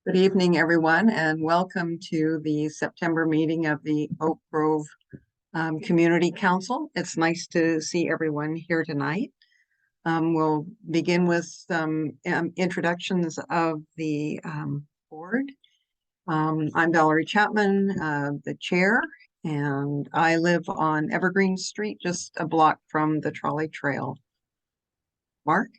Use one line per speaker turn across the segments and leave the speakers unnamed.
Good evening, everyone, and welcome to the September meeting of the Oak Grove Community Council. It's nice to see everyone here tonight. We'll begin with some introductions of the board. I'm Valerie Chapman, the chair, and I live on Evergreen Street, just a block from the trolley trail. Mark?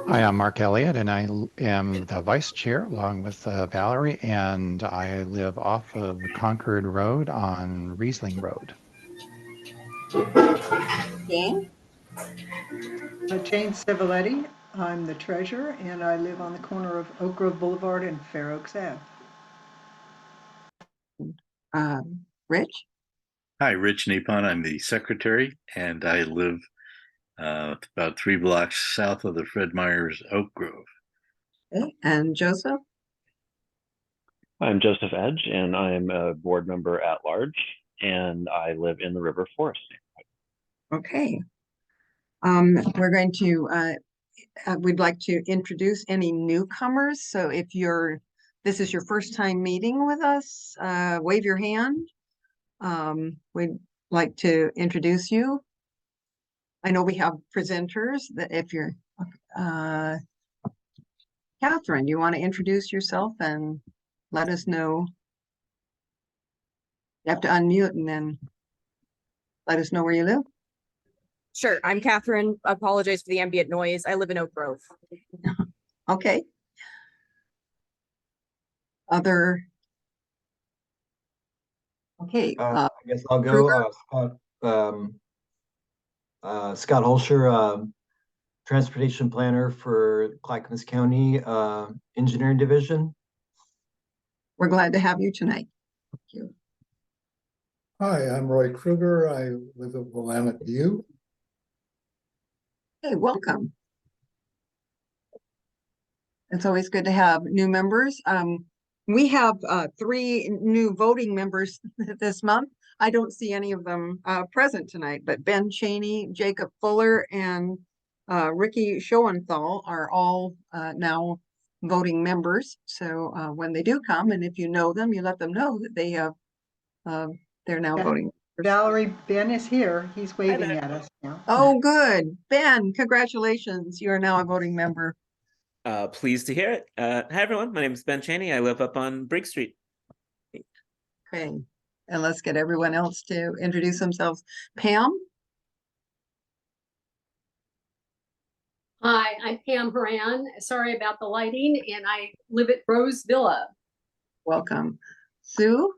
Hi, I'm Mark Elliott, and I am the vice chair along with Valerie, and I live off of Concord Road on Riesling Road.
Jane?
Jane Civiletti. I'm the treasurer, and I live on the corner of Oak Grove Boulevard and Fair Oaks Ave.
Rich?
Hi, Rich Napon. I'm the secretary, and I live about 3 blocks south of the Fred Meyers Oak Grove.
Okay. And Joseph?
I'm Joseph Edge, and I'm a board member at large, and I live in the River Forest.
Okay. We're going to, we'd like to introduce any newcomers. So if this is your first time meeting with us, wave your hand. We'd like to introduce you. I know we have presenters that if you're, Catherine, you want to introduce yourself and let us know? You have to unmute and then let us know where you live.
Sure. I'm Catherine. I apologize for the ambient noise. I live in Oak Grove.
Okay. Okay.
I guess I'll go. Scott Holscher, transportation planner for Clackamas County Engineering Division.
We're glad to have you tonight. Thank you.
Hi, I'm Roy Kruger. I live at Willamette View.
Hey, welcome. It's always good to have new members. We have 3 new voting members this month. I don't see any of them present tonight, but Ben Cheney, Jacob Fuller, and Ricky Schoenthal are all now voting members. So when they do come, and if you know them, you let them know that they have they're now voting.
Valerie, Ben is here. He's waving at us now.
Oh, good. Ben, congratulations. You are now a voting member.
Pleased to hear it. Hi, everyone. My name is Ben Cheney. I live up on Brigg Street.
Okay. And let's get everyone else to introduce themselves. Pam?
Hi, I'm Pam Horan. Sorry about the lighting, and I live at Rose Villa.
Welcome. Sue?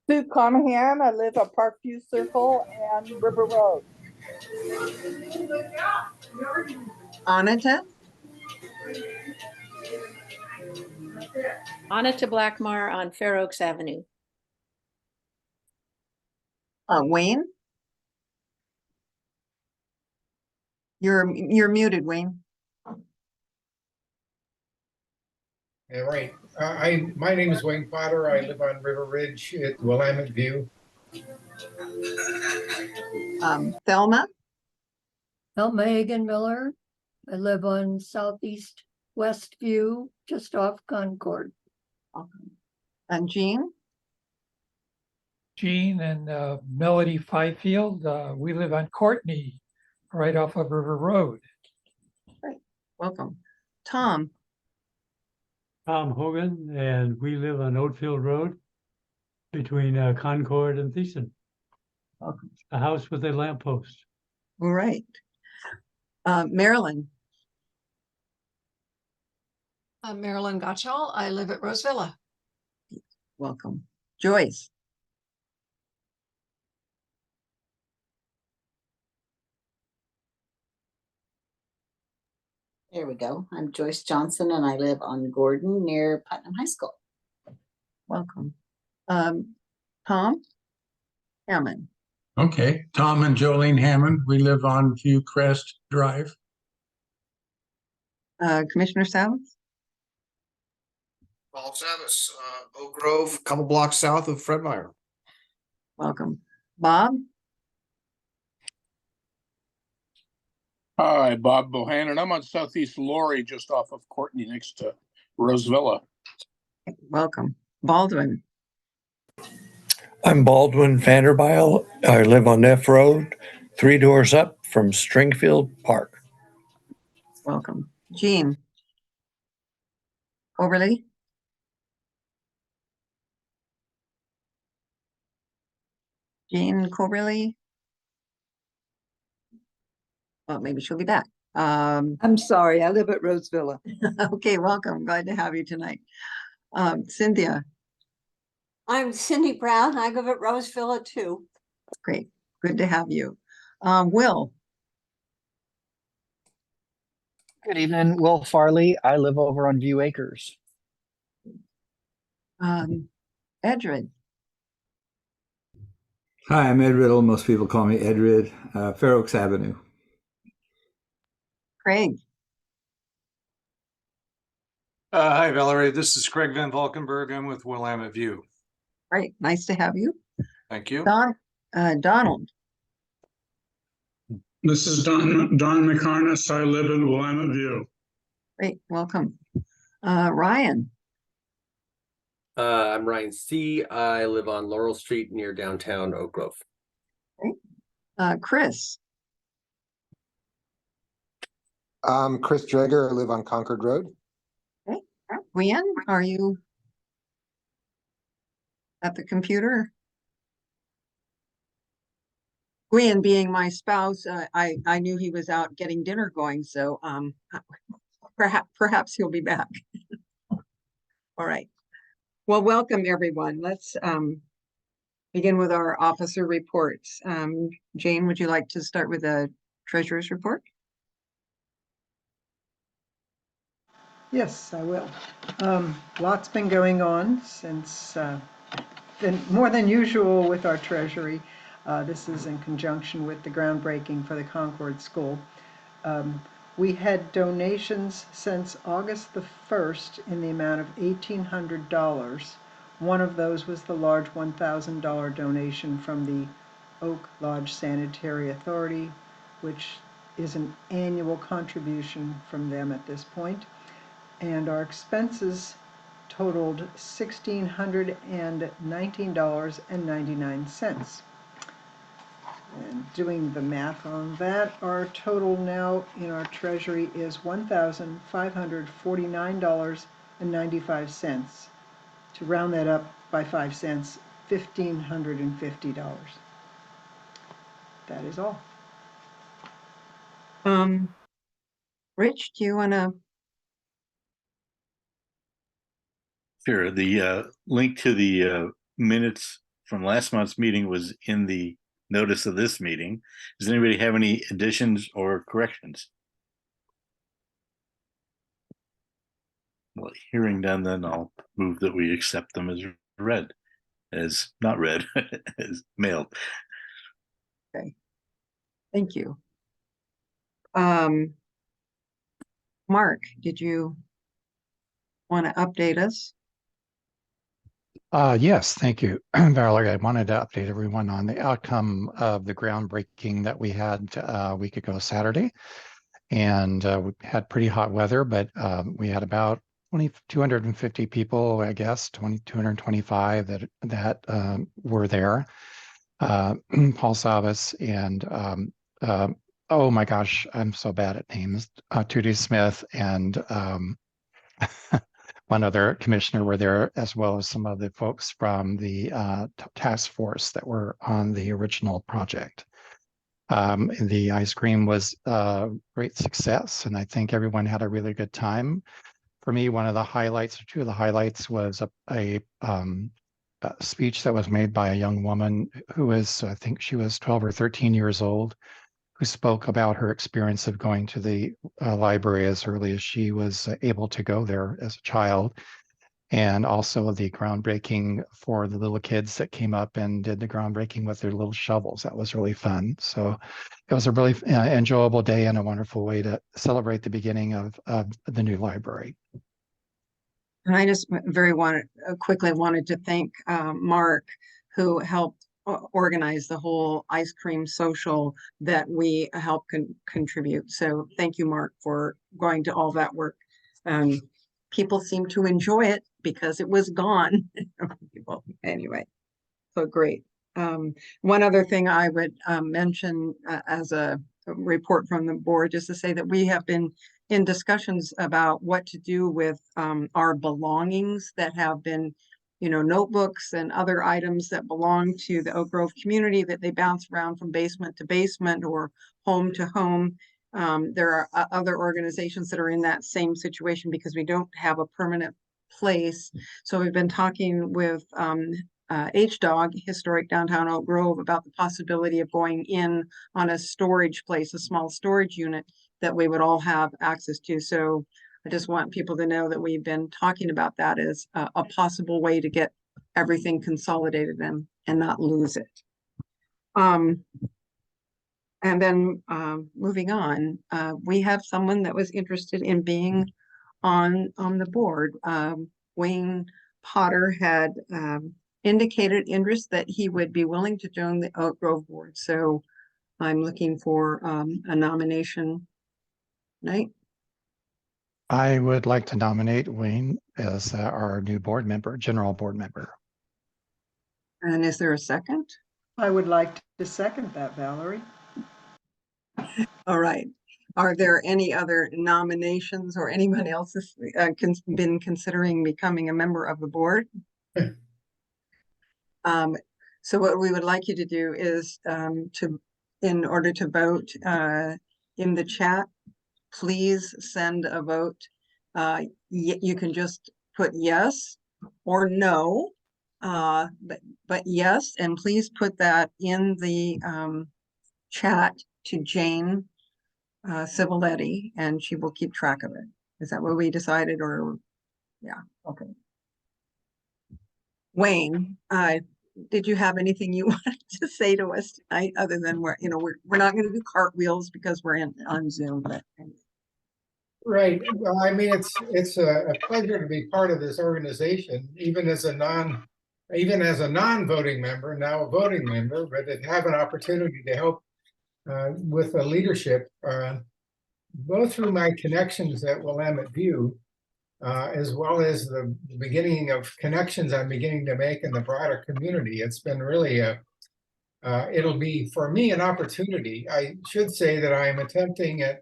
Sue Conahan. I live at Parkview Circle and River Road.
Anita?
Anita Blackmar on Fair Oaks Avenue.
Wayne? You're muted, Wayne.
Yeah, right. My name is Wayne Potter. I live on River Ridge at Willamette View.
Thelma?
Thelma Hagan Miller. I live on Southeast Westview, just off Concord.
And Jean?
Jean and Melody Fifield. We live on Courtney, right off of River Road.
Great. Welcome. Tom?
Tom Hogan, and we live on Oatfield Road between Concord and Thiessen.
Welcome.
A house with a lamppost.
All right. Marilyn?
I'm Marilyn Gottschall. I live at Rose Villa.
Welcome. Joyce?
There we go. I'm Joyce Johnson, and I live on Gordon near Putnam High School.
Welcome. Tom Hammond?
Okay, Tom and Jolene Hammond. We live on View Crest Drive.
Commissioner Savas?
Paul Savas, Oak Grove, a couple blocks south of Fred Meyer.
Welcome. Bob?
Hi, Bob Bohannon. I'm on Southeast Laurie, just off of Courtney, next to Rosevilla.
Welcome. Baldwin.
I'm Baldwin Vanderbilt. I live on Neff Road, 3 doors up from Stringfield Park.
Welcome. Jean. Overly. Jean Coberly. Well, maybe she'll be back.
I'm sorry, I live at Rosevilla.
Okay, welcome. Glad to have you tonight. Cynthia.
I'm Cindy Brown. I live at Rosevilla too.
Great. Good to have you. Will.
Good evening, Will Farley. I live over on View Acres.
Edred.
Hi, I'm Ed Riddle. Most people call me Edred, Fair Oaks Avenue.
Craig.
Hi, Valerie. This is Craig Van Valkenburg. I'm with Willamette View.
Great. Nice to have you.
Thank you.
Donald.
This is Don McHarness. I live in Willamette View.
Great. Welcome. Ryan.
I'm Ryan C. I live on Laurel Street near downtown Oak Grove.
Great. Chris.
I'm Chris Drager. I live on Concord Road.
Okay. Gwen, are you at the computer? Gwen, being my spouse, I knew he was out getting dinner going, so perhaps he'll be back. All right. Well, welcome everyone. Let's begin with our officer reports. Jane, would you like to start with the treasurer's report?
Yes, I will. Lots been going on since more than usual with our treasury. This is in conjunction with the groundbreaking for the Concord School. We had donations since August the 1st in the amount of $1,800. One of those was the large $1,000 donation from the Oak Lodge Sanitary Authority, which is an annual contribution from them at this point. And our expenses totaled $1,619.99. And doing the math on that, our total now in our treasury is $1,549.95. To round that up by 5 cents, $1,550. That is all.
Rich, do you want to?
Sure. The link to the minutes from last month's meeting was in the notice of this meeting. Does anybody have any additions or corrections? Well, hearing done, then I'll move that we accept them as read, as not read, as mailed.
Okay. Thank you. Mark, did you want to update us?
Yes, thank you, Valerie. I wanted to update everyone on the outcome of the groundbreaking that we had a week ago Saturday. And we had pretty hot weather, but we had about 250 people, I guess, 225 that were there. Paul Savas and oh my gosh, I'm so bad at names. Tootie Smith and one other commissioner were there, as well as some of the folks from the task force that were on the original project. The ice cream was a great success, and I think everyone had a really good time. For me, one of the highlights, or two of the highlights, was a speech that was made by a young woman who was, I think she was 12 or 13 years old, who spoke about her experience of going to the library as early as she was able to go there as a child, and also the groundbreaking for the little kids that came up and did the groundbreaking with their little shovels. That was really fun. So it was a really enjoyable day and a wonderful way to celebrate the beginning of the new library.
And I just quickly wanted to thank Mark, who helped organize the whole ice cream social that we help contribute. So thank you, Mark, for going to all that work. People seem to enjoy it because it was gone. Well, anyway, so great. One other thing I would mention as a report from the board, just to say that we have been in discussions about what to do with our belongings that have been, notebooks and other items that belong to the Oak Grove community, that they bounce around from basement to basement or home to home. There are other organizations that are in that same situation because we don't have a permanent place. So we've been talking with HDOG, Historic Downtown Oak Grove, about the possibility of going in on a storage place, a small storage unit that we would all have access to. So I just want people to know that we've been talking about that as a possible way to get everything consolidated and not lose it. And then moving on, we have someone that was interested in being on the board. Wayne Potter had indicated interest that he would be willing to join the Oak Grove board. So I'm looking for a nomination. Right?
I would like to nominate Wayne as our new board member, general board member.
And is there a second?
I would like to second that, Valerie.
All right. Are there any other nominations or anyone else has been considering becoming a member of the board? So what we would like you to do is in order to vote in the chat, please send a vote. You can just put yes or no, but yes, and please put that in the chat to Jane Civiletti, and she will keep track of it. Is that what we decided? Or yeah, okay. Wayne, did you have anything you wanted to say to us tonight, other than we're not going to do cartwheels because we're on Zoom? But
Right. Well, I mean, it's a pleasure to be part of this organization, even as a non-voting member, now a voting member, but to have an opportunity to help with the leadership, both through my connections at Willamette View, as well as the beginning of connections I'm beginning to make in the broader community. It's been really it'll be for me an opportunity. I should say that I am attempting at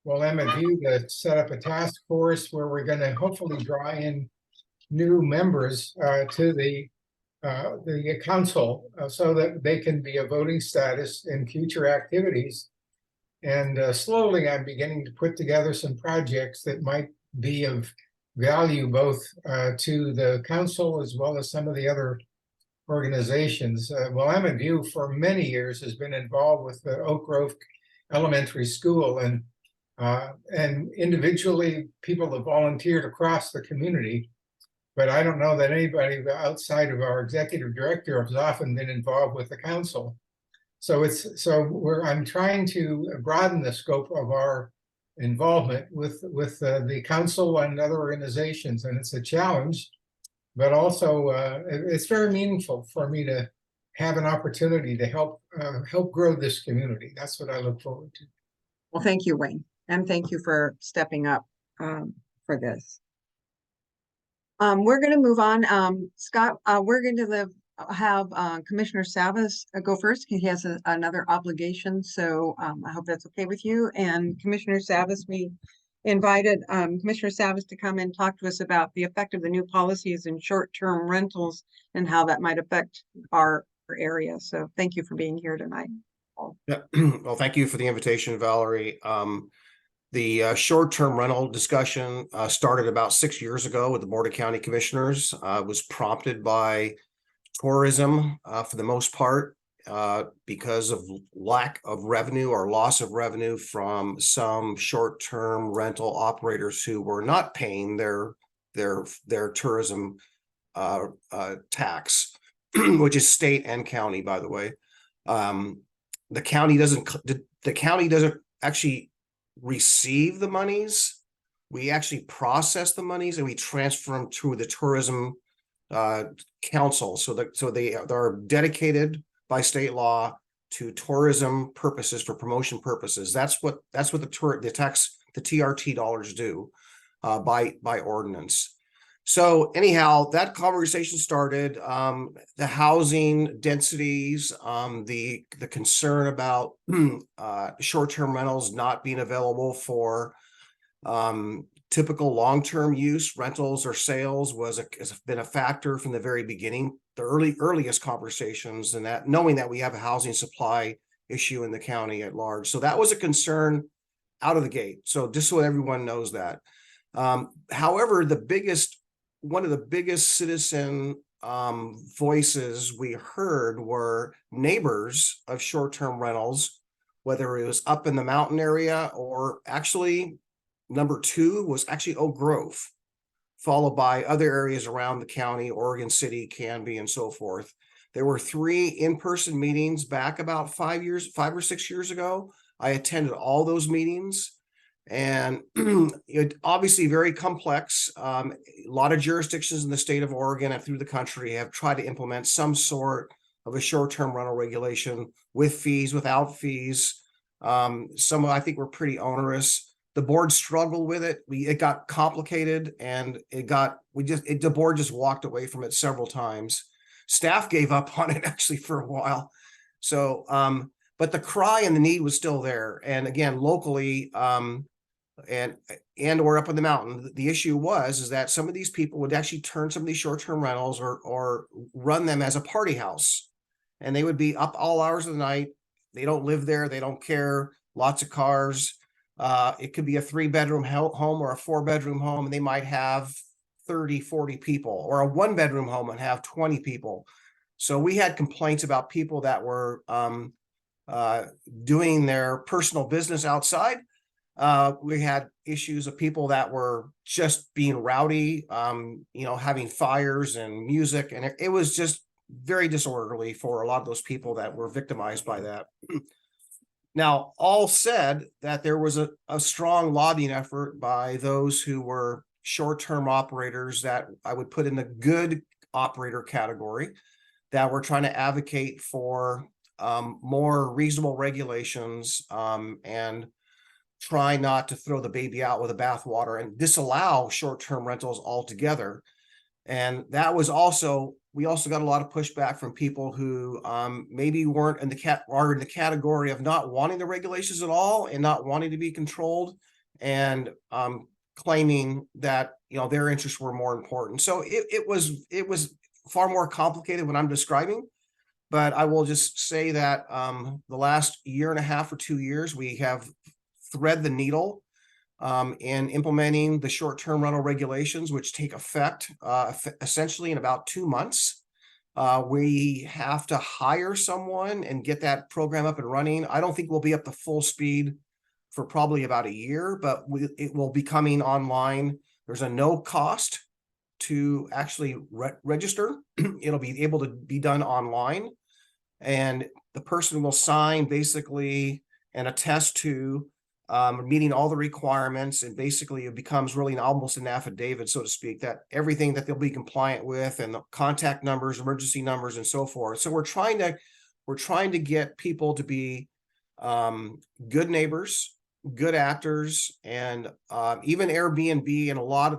Willamette View to set up a task force where we're going to hopefully draw in new members to the council so that they can be a voting status in future activities. And slowly I'm beginning to put together some projects that might be of value both to the council as well as some of the other organizations. Willamette View for many years has been involved with the Oak Grove Elementary School, and individually people have volunteered across the community, but I don't know that anybody outside of our executive director has often been involved with the council. So I'm trying to broaden the scope of our involvement with the council and other organizations, and it's a challenge, but also it's very meaningful for me to have an opportunity to help grow this community. That's what I look forward to.
Well, thank you, Wayne, and thank you for stepping up for this. We're going to move on. Scott, we're going to have Commissioner Savas go first. He has another obligation, so I hope that's okay with you. And Commissioner Savas, we invited Commissioner Savas to come and talk to us about the effect of the new policies in short-term rentals and how that might affect our area. So thank you for being here tonight.
Yeah. Well, thank you for the invitation, Valerie. The short-term rental discussion started about 6 years ago with the Board of County Commissioners. Was prompted by tourism for the most part because of lack of revenue or loss of revenue from some short-term rental operators who were not paying their tourism tax, which is state and county, by the way. The county doesn't actually receive the monies. We actually process the monies and we transfer them to the tourism council. So they are dedicated by state law to tourism purposes, for promotion purposes. That's what the TRT dollars do by ordinance. So anyhow, that conversation started. The housing densities, the concern about short-term rentals not being available for typical long-term use, rentals or sales has been a factor from the very beginning, the earliest conversations, and that knowing that we have a housing supply issue in the county at large. So that was a concern out of the gate. So just so everyone knows that. However, one of the biggest citizen voices we heard were neighbors of short-term rentals, whether it was up in the mountain area, or actually number 2 was actually Oak Grove, followed by other areas around the county, Oregon City, Canby, and so forth. There were 3 in-person meetings back about 5 or 6 years ago. I attended all those meetings, and it obviously very complex. A lot of jurisdictions in the state of Oregon and through the country have tried to implement some sort of a short-term rental regulation with fees, without fees. Some I think were pretty onerous. The board struggled with it. It got complicated, and the board just walked away from it several times. Staff gave up on it actually for a while. So, but the cry and the need was still there. And again, locally, and or up in the mountain, the issue is that some of these people would actually turn some of these short-term rentals or run them as a party house, and they would be up all hours of the night. They don't live there. They don't care. Lots of cars. It could be a 3-bedroom home or a 4-bedroom home, and they might have 30, 40 people, or a 1-bedroom home and have 20 people. So we had complaints about people that were doing their personal business outside. We had issues of people that were just being rowdy, having fires and music, and it was just very disorderly for a lot of those people that were victimized by that. Now, all said, that there was a strong lobbying effort by those who were short-term operators that I would put in the good operator category, that were trying to advocate for more reasonable regulations, and try not to throw the baby out with the bathwater and disallow short-term rentals altogether. And that was we also got a lot of pushback from people who maybe weren't in the category of not wanting the regulations at all and not wanting to be controlled, and claiming that their interests were more important. So it was far more complicated when I'm describing, but I will just say that the last 1.5 or 2 years, we have thread the needle in implementing the short-term rental regulations, which take effect essentially in about 2 months. We have to hire someone and get that program up and running. I don't think we'll be up to full speed for probably about a year, but it will be coming online. There's a no cost to actually register. It'll be able to be done online, and the person will sign basically and attest to meeting all the requirements, and basically it becomes really almost an affidavit, so to speak, that everything that they'll be compliant with, and the contact numbers, emergency numbers, and so forth. So we're trying to get people to be good neighbors, good actors, and even Airbnb and a lot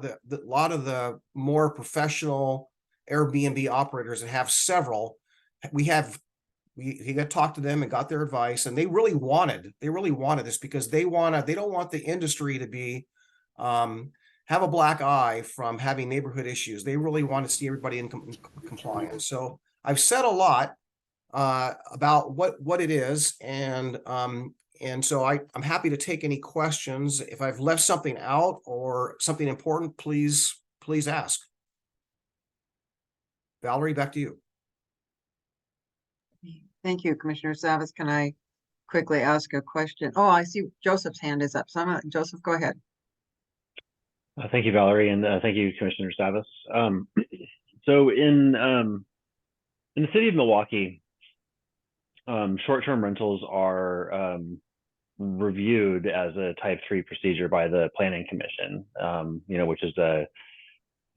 of the more professional Airbnb operators that have several. We got to talk to them and got their advice, and they really wanted this, because they don't want the industry to be have a black eye from having neighborhood issues. They really want to see everybody in compliance. So I've said a lot about what it is, and so I'm happy to take any questions. If I've left something out or something important, please ask. Valerie, back to you.
Thank you, Commissioner Savas. Can I quickly ask a question? Oh, I see Joseph's hand is up. So Joseph, go ahead.
Thank you, Valerie, and thank you, Commissioner Savas. So in the city of Milwaukee, short-term rentals are reviewed as a Type 3 procedure by the Planning Commission, which is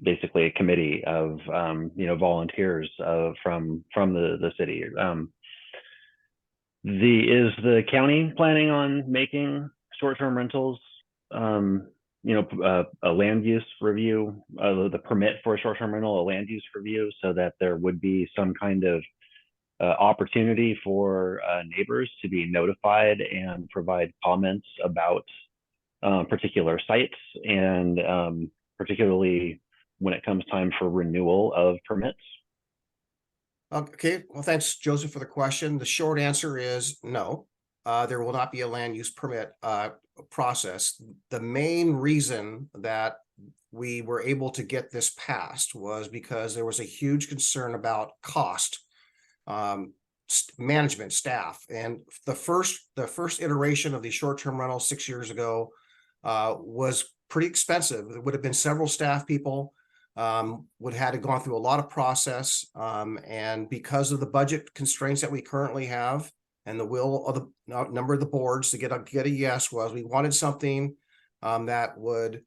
basically a committee of volunteers from the city. Is the county planning on making short-term rentals a land use review, the permit for a short-term rental, a land use review, so that there would be some kind of opportunity for neighbors to be notified and provide comments about particular sites, and particularly when it comes time for renewal of permits?
Okay, well, thanks, Joseph, for the question. The short answer is no. There will not be a land use permit process. The main reason that we were able to get this passed was because there was a huge concern about cost, management, staff, and the first iteration of the short-term rental 6 years ago was pretty expensive. It would have been several staff people, would have had to gone through a lot of process, and because of the budget constraints that we currently have and the will of the number of the boards to get a yes, was we wanted something that would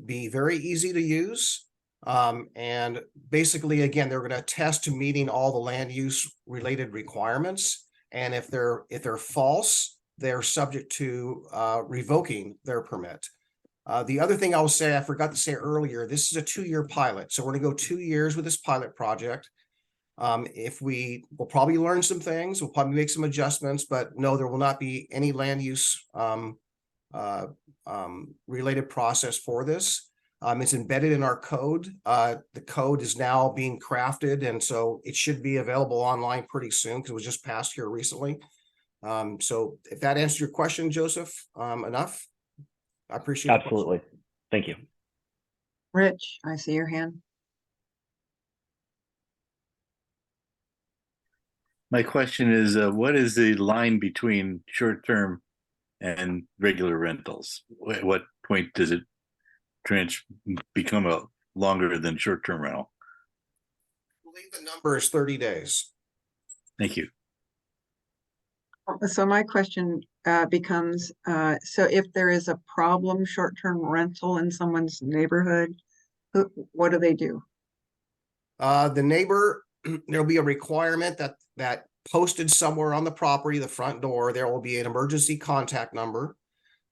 be very easy to use, and basically, again, they're going to attest to meeting all the land use related requirements, and if they're false, they're subject to revoking their permit. The other thing I will say, I forgot to say earlier, this is a 2-year pilot. So we're going to go 2 years with this pilot project. We'll probably learn some things, we'll probably make some adjustments, but no, there will not be any land use related process for this. It's embedded in our code. The code is now being crafted, and so it should be available online pretty soon because it was just passed here recently. So if that answers your question, Joseph, enough. I appreciate it.
Absolutely. Thank you.
Rich, I see your hand.
My question is, what is the line between short-term and regular rentals? At what point does it become a longer than short-term rental?
I believe the number is 30 days.
Thank you.
So my question becomes, so if there is a problem short-term rental in someone's neighborhood, what do they do?
The neighbor, there'll be a requirement that posted somewhere on the property, the front door, there will be an emergency contact number.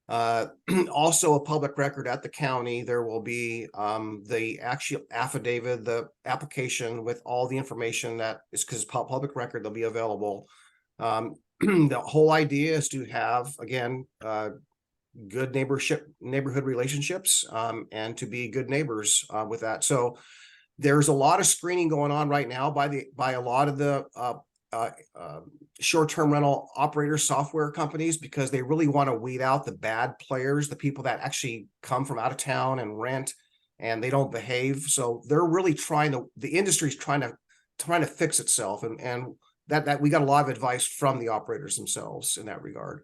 Also a public record at the county. There will be the actual affidavit, the application with all the information that is, because it's public record, they'll be available. The whole idea is to have, again, good neighborhood relationships, and to be good neighbors with that. So there's a lot of screening going on right now by a lot of the short-term rental operator software companies, because they really want to weed out the bad players, the people that actually come from out of town and rent and they don't behave. So they're really the industry's trying to fix itself, and that we got a lot of advice from the operators themselves in that regard.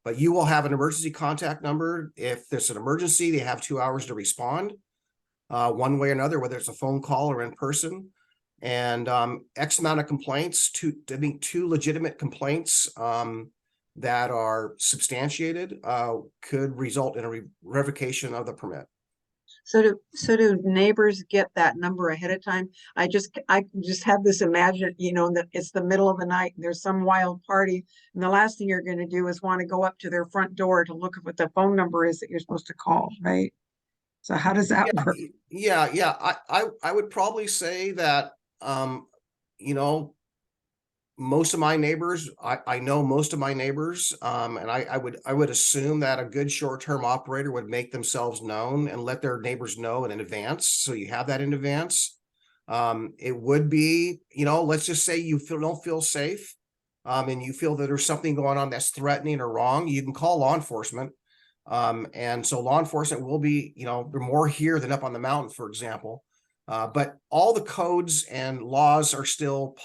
But you will have an emergency contact number. If there's an emergency, they have 2 hours to respond, one way or another, whether it's a phone call or in person. And X amount of complaints, two legitimate complaints that are substantiated could result in a revocation of the permit.
So do neighbors get that number ahead of time? I just have this imagine, that it's the middle of the night and there's some wild party, and the last thing you're going to do is want to go up to their front door to look at what the phone number is that you're supposed to call, right? So how does that work?
Yeah. I would probably say that most of my neighbors, I know most of my neighbors, and I would assume that a good short-term operator would make themselves known and let their neighbors know in advance. So you have that in advance. It would be, let's just say you don't feel safe, and you feel that there's something going on that's threatening or wrong, you can call law enforcement. And so law enforcement will be, they're more here than up on the mountain, for example. But all the codes and laws are still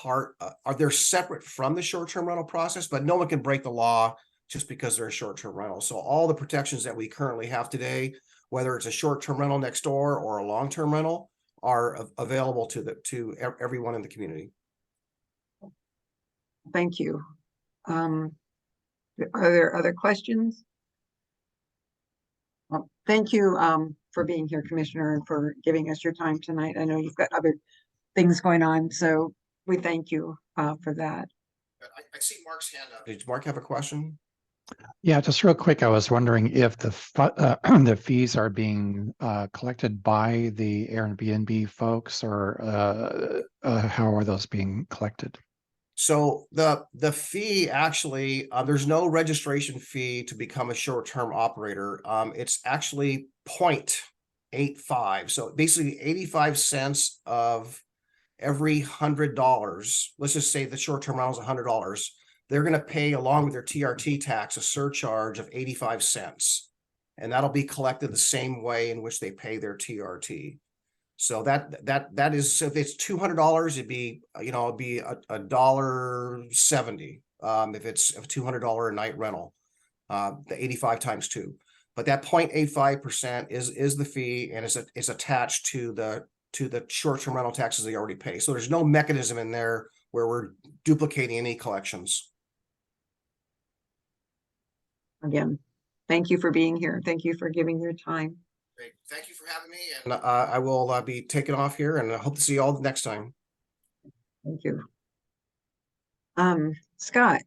they're separate from the short-term rental process, but no one can break the law just because they're a short-term rental. So all the protections that we currently have today, whether it's a short-term rental next door or a long-term rental, are available to everyone in the community.
Thank you. Are there other questions? Well, thank you for being here, Commissioner, and for giving us your time tonight. I know you've got other things going on, so we thank you for that.
I see Mark's hand up. Did Mark have a question?
Yeah, just real quick, I was wondering if the the fees are being collected by the Airbnb folks, or how are those being collected?
So the fee actually, there's no registration fee to become a short-term operator. It's actually 0.85. So basically 85 cents of every $100. Let's just say the short-term rental is $100. They're going to pay, along with their TRT tax, a surcharge of 85 cents. And that'll be collected the same way in which they pay their TRT. So that is, so if it's $200, it'd be, it'd be a $1.70. If it's a $200 a night rental, the 85 times 2. But that 0.85% is the fee, and it's attached to the short-term rental taxes they already pay. So there's no mechanism in there where we're duplicating any collections.
Again, thank you for being here. Thank you for giving your time.
Great. Thank you for having me. And I will be taking off here, and I hope to see you all next time.
Thank you. Scott.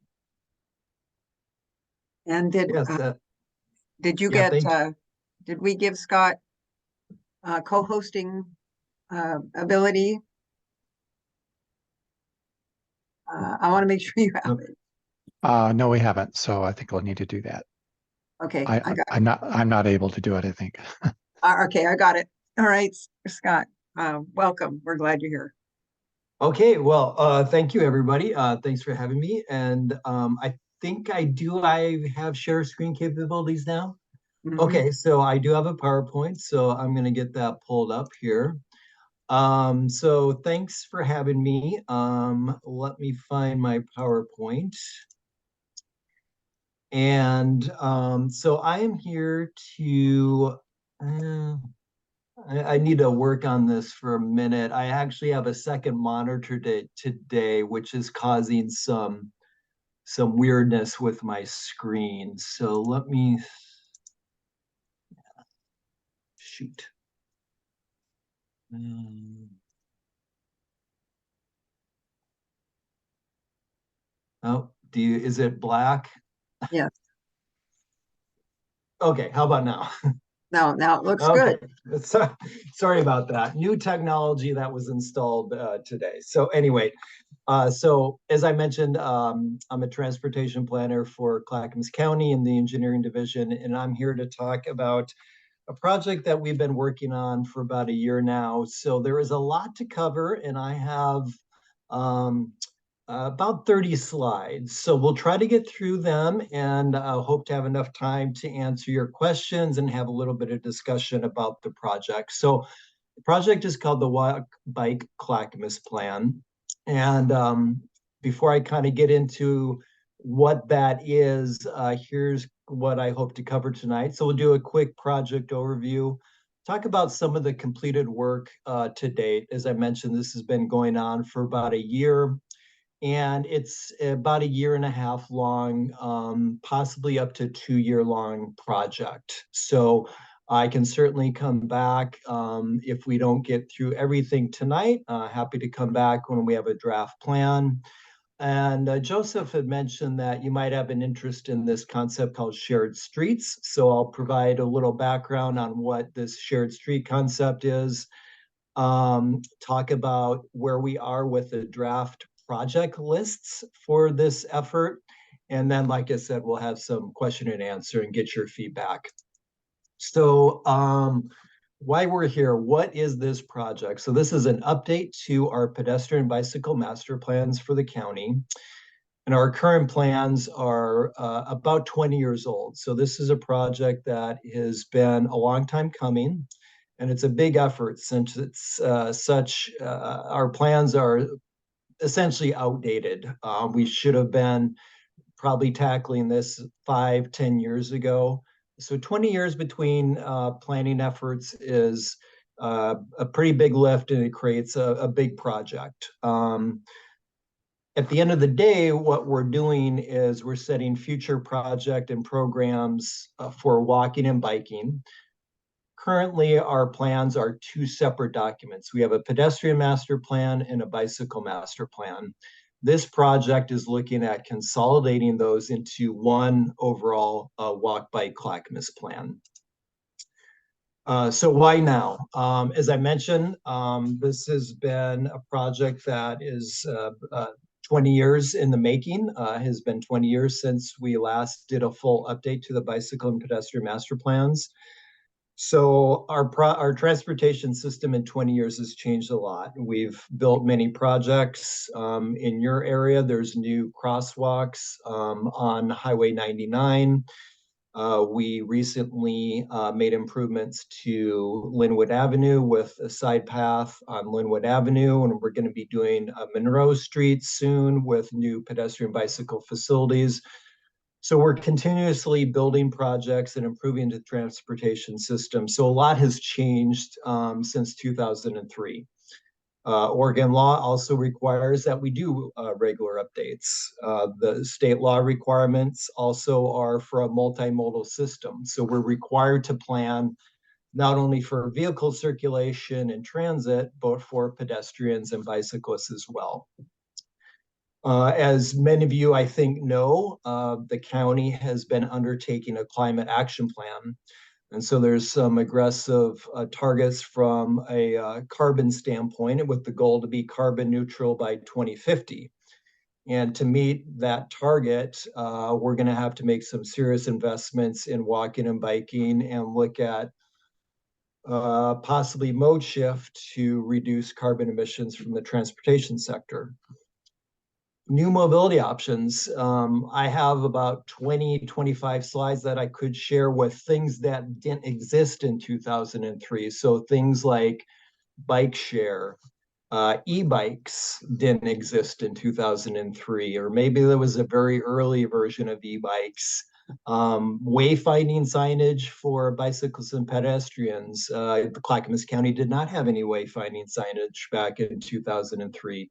And did you
yeah,
get, did we give Scott co-hosting ability? I want to make sure you have it.
No, we haven't. So I think we'll need to do that.
Okay, I got it.
I'm not able to do it, I think.
Okay, I got it. All right, Scott, welcome. We're glad you're here.
Okay, well, thank you, everybody. Thanks for having me. And I think I have share screen capabilities now.
Mhm.
Okay, so I do have a PowerPoint, so I'm going to get that pulled up here. So thanks for having me. Let me find my PowerPoint. And so I am here to, I need to work on this for a minute. I actually have a second monitor today, which is causing some weirdness with my screen. So let me, shoot. Oh, is it black?
Yes.
Okay, how about now?
Now it looks
Okay.
good.
Sorry about that. New technology that was installed today. So anyway, so as I mentioned, I'm a transportation planner for Clackamas County in the engineering division, and I'm here to talk about a project that we've been working on for about a year now. So there is a lot to cover, and I have about 30 slides. So we'll try to get through them, and hope to have enough time to answer your questions and have a little bit of discussion about the project. So the project is called the Walk Bike Clackamas Plan. And before I kind of get into what that is, here's what I hope to cover tonight. So we'll do a quick project overview, talk about some of the completed work to date. As I mentioned, this has been going on for about a year, and it's about a year and a half long, possibly up to 2-year long project. So I can certainly come back if we don't get through everything tonight. Happy to come back when we have a draft plan. And Joseph had mentioned that you might have an interest in this concept called shared streets. So I'll provide a little background on what this shared street concept is, talk about where we are with the draft project lists for this effort. And then, like I said, we'll have some question and answer and get your feedback. So why we're here, what is this project? So this is an update to our pedestrian bicycle master plans for the county. And our current plans are about 20 years old. So this is a project that has been a long time coming, and it's a big effort since it's our plans are essentially outdated. We should have been probably tackling this 5-10 years ago. So 20 years between planning efforts is a pretty big lift, and it creates a big project. At the end of the day, what we're doing is we're setting future project and programs for walking and biking. Currently, our plans are two separate documents. We have a pedestrian master plan and a bicycle master plan. This project is looking at consolidating those into one overall walk bike Clackamas plan. So why now? As I mentioned, this has been a project that is 20 years in the making, has been 20 years since we last did a full update to the bicycle and pedestrian master plans. So our transportation system in 20 years has changed a lot. We've built many projects. In your area, there's new crosswalks on Highway 99. We recently made improvements to Linwood Avenue with a side path on Linwood Avenue, and we're going to be doing Monroe Street soon with new pedestrian bicycle facilities. So we're continuously building projects and improving the transportation system. So a lot has changed since 2003. Oregon law also requires that we do regular updates. The state law requirements also are for a multimodal system. So we're required to plan not only for vehicle circulation and transit, but for pedestrians and bicyclists as well. As many of you, I think, know, the county has been undertaking a climate action plan. And so there's some aggressive targets from a carbon standpoint with the goal to be carbon neutral by 2050. And to meet that target, we're going to have to make some serious investments in walking and biking and look at possibly mode shift to reduce carbon emissions from the transportation sector. New mobility options. I have about 25 slides that I could share with things that didn't exist in 2003. So things like bike share, e-bikes didn't exist in 2003, or maybe there was a very early version of e-bikes. Wayfinding signage for bicyclists and pedestrians. Clackamas County did not have any wayfinding signage back in 2003.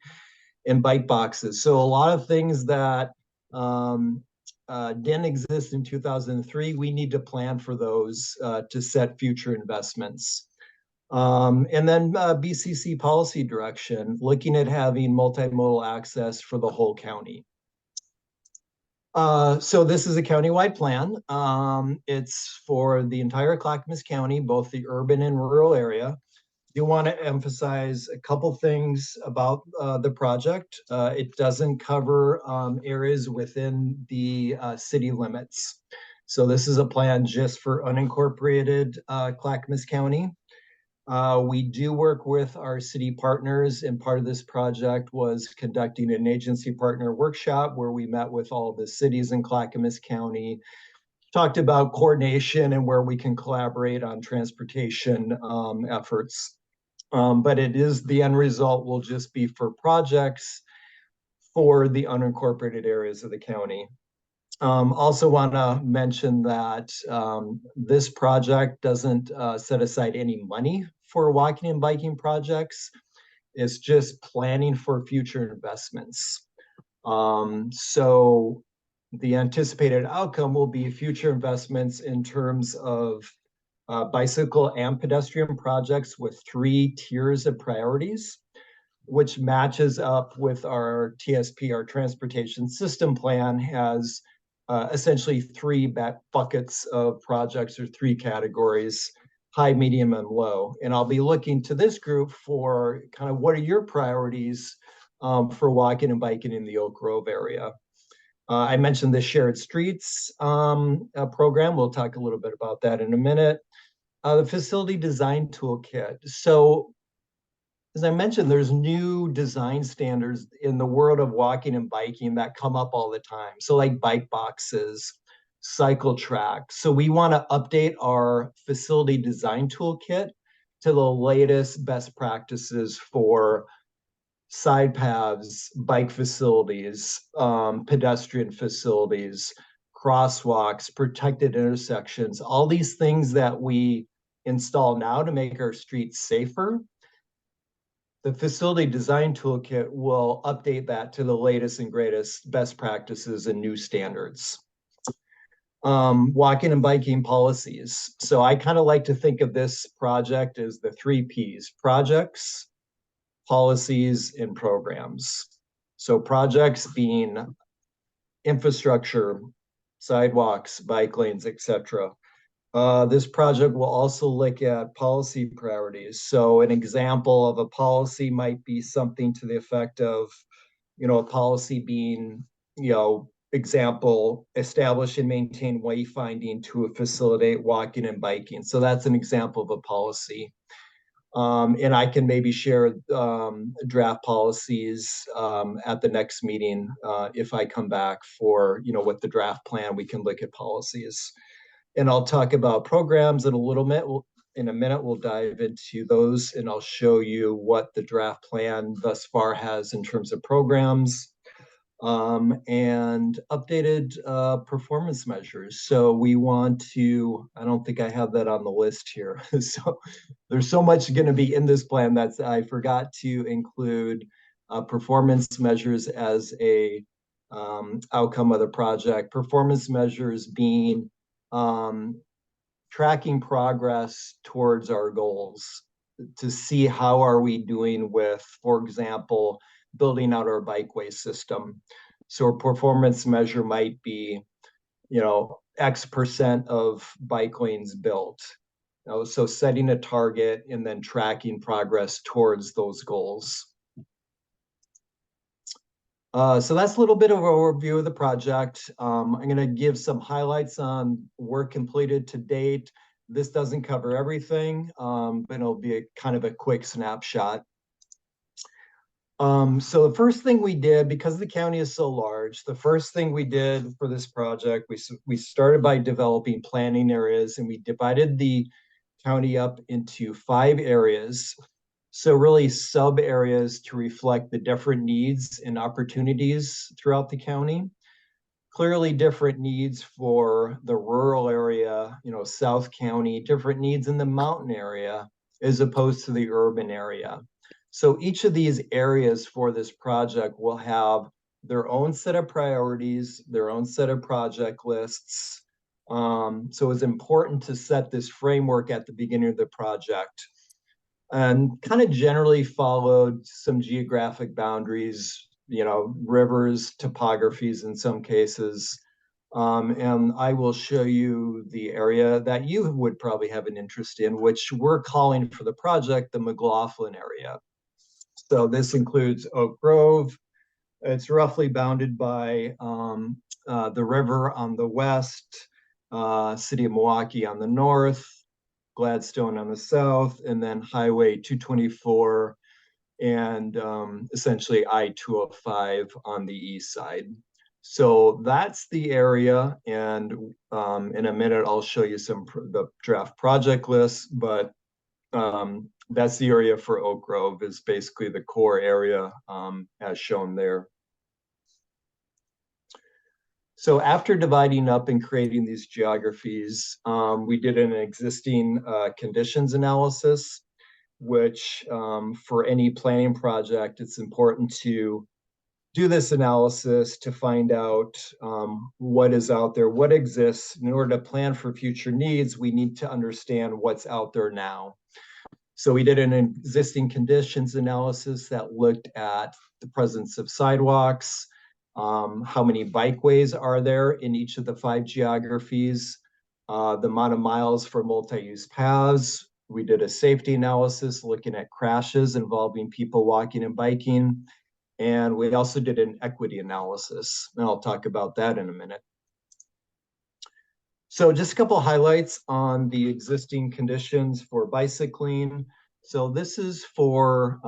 And bike boxes. So a lot of things that didn't exist in 2003, we need to plan for those to set future investments. And then BCC policy direction, looking at having multimodal access for the whole county. So this is a countywide plan. It's for the entire Clackamas County, both the urban and rural area. I do want to emphasize a couple things about the project. It doesn't cover areas within the city limits. So this is a plan just for unincorporated Clackamas County. We do work with our city partners, and part of this project was conducting an agency partner workshop where we met with all the cities in Clackamas County, talked about coordination and where we can collaborate on transportation efforts. But it is, the end result will just be for projects for the unincorporated areas of the county. Also want to mention that this project doesn't set aside any money for walking and biking projects. It's just planning for future investments. So the anticipated outcome will be future investments in terms of bicycle and pedestrian projects with 3 tiers of priorities, which matches up with our TSP, our transportation system plan, has essentially 3 buckets of projects, or 3 categories: high, medium, and low. And I'll be looking to this group for kind of what are your priorities for walking and biking in the Oak Grove area. I mentioned the Shared Streets program. We'll talk a little bit about that in a minute. The facility design toolkit. So as I mentioned, there's new design standards in the world of walking and biking that come up all the time. So like bike boxes, cycle tracks. So we want to update our facility design toolkit to the latest best practices for side paths, bike facilities, pedestrian facilities, crosswalks, protected intersections, all these things that we install now to make our streets safer. The facility design toolkit will update that to the latest and greatest best practices and new standards. walking and biking policies. So I kind of like to think of this project as the 3 Ps: projects, policies, and programs. So projects being infrastructure, sidewalks, bike lanes, etc. This project will also look at policy priorities. So an example of a policy might be something to the effect of, a policy being, example, establish and maintain wayfinding to facilitate walking and biking. So that's an example of a policy. And I can maybe share draft policies at the next meeting if I come back for, with the draft plan, we can look at policies. And I'll talk about programs in a little bit. In a minute, we'll dive into those and I'll show you what the draft plan thus far has in terms of programs and updated performance measures. So we want to, I don't think I have that on the list here. So there's so much going to be in this plan that I forgot to include performance measures as a outcome of the project. Performance measures being tracking progress towards our goals to see how are we doing with, for example, building out our bikeway system. So a performance measure might be, X% of bike lanes built. So setting a target and then tracking progress towards those goals. So that's a little bit of an overview of the project. I'm going to give some highlights on work completed to date. This doesn't cover everything, but it'll be kind of a quick snapshot. So the first thing we did, because the county is so large, the first thing we did for this project, we started by developing planning areas, and we divided the county up into 5 areas. So really sub areas to reflect the different needs and opportunities throughout the county. Clearly different needs for the rural area, South County, different needs in the mountain area as opposed to the urban area. So each of these areas for this project will have their own set of priorities, their own set of project lists. So it's important to set this framework at the beginning of the project, and kind of generally followed some geographic boundaries, rivers, topographies in some cases. And I will show you the area that you would probably have an interest in, which we're calling for the project the McLaughlin area. So this includes Oak Grove. It's roughly bounded by the river on the west, city of Milwaukee on the north, Gladstone on the south, and then Highway 224 and essentially I-205 on the east side. So that's the area, and in a minute I'll show you the draft project list, but that's the area for Oak Grove, is basically the core area as shown there. So after dividing up and creating these geographies, we did an existing conditions analysis, which for any planning project, it's important to do this analysis to find out what is out there, what exists. In order to plan for future needs, we need to understand what's out there now. So we did an existing conditions analysis that looked at the presence of sidewalks, how many bikeways are there in each of the 5 geographies, the amount of miles for multi-use paths. We did a safety analysis looking at crashes involving people walking and biking. And we also did an equity analysis, and I'll talk about that in a minute. So just a couple highlights on the existing conditions for bicycling. So this is for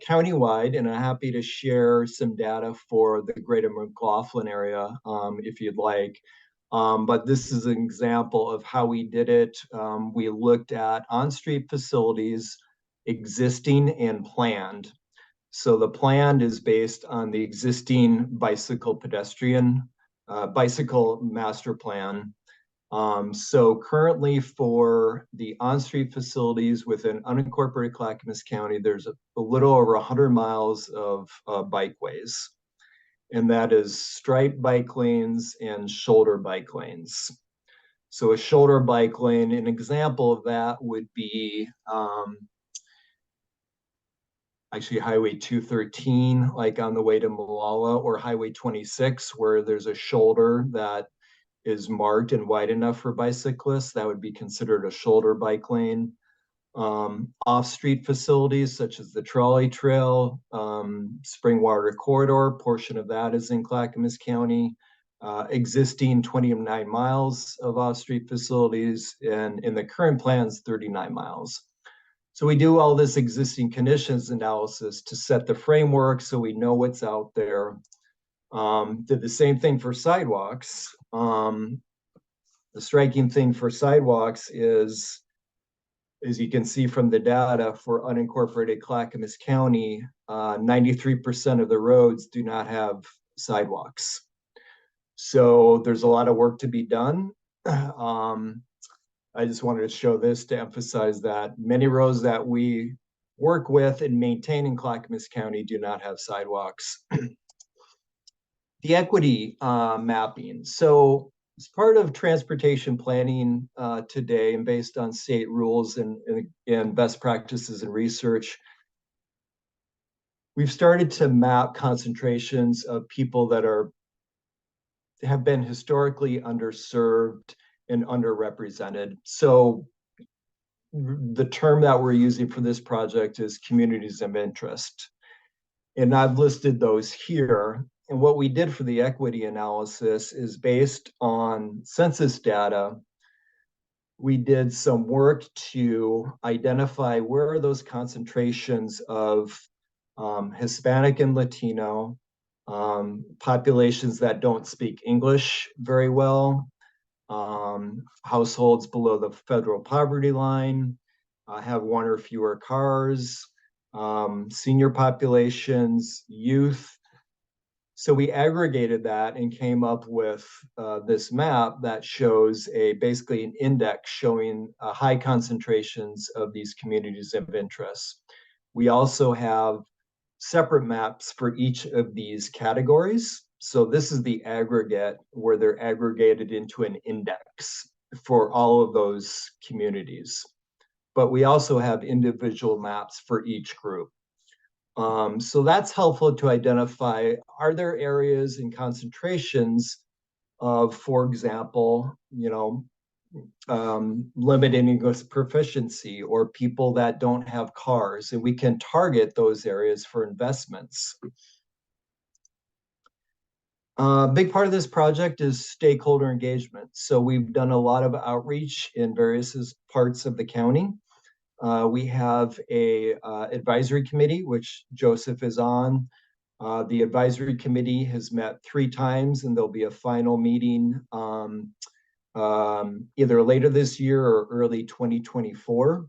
countywide, and I'm happy to share some data for the greater McLaughlin area if you'd like. But this is an example of how we did it. We looked at on-street facilities, existing and planned. So the planned is based on the existing bicycle master plan. So currently for the on-street facilities within unincorporated Clackamas County, there's a little over 100 miles of bikeways, and that is striped bike lanes and shoulder bike lanes. So a shoulder bike lane, an example of that would be actually Highway 213, like on the way to Malala, or Highway 26, where there's a shoulder that is marked and wide enough for bicyclists. That would be considered a shoulder bike lane. Off-street facilities such as the trolley trail, Springwater Corridor, portion of that is in Clackamas County. Existing 29 miles of off-street facilities, and in the current plans, 39 miles. So we do all this existing conditions analysis to set the framework so we know what's out there. Did the same thing for sidewalks. The striking thing for sidewalks is, as you can see from the data for unincorporated Clackamas County, 93% of the roads do not have sidewalks. So there's a lot of work to be done. I just wanted to show this to emphasize that many roads that we work with and maintain in Clackamas County do not have sidewalks. The equity mapping. So as part of transportation planning today, and based on state rules and best practices and research, we've started to map concentrations of people that have been historically underserved and underrepresented. So the term that we're using for this project is communities of interest. And I've listed those here. And what we did for the equity analysis is based on census data. We did some work to identify where are those concentrations of Hispanic and Latino, populations that don't speak English very well, households below the federal poverty line, have one or fewer cars, senior populations, youth. So we aggregated that and came up with this map that shows basically an index showing high concentrations of these communities of interest. We also have separate maps for each of these categories. So this is the aggregate where they're aggregated into an index for all of those communities. But we also have individual maps for each group. So that's helpful to identify, are there areas and concentrations of, for example, limited English proficiency or people that don't have cars, and we can target those areas for investments. A big part of this project is stakeholder engagement. So we've done a lot of outreach in various parts of the county. We have a advisory committee, which Joseph is on. The advisory committee has met 3 times, and there'll be a final meeting either later this year or early 2024.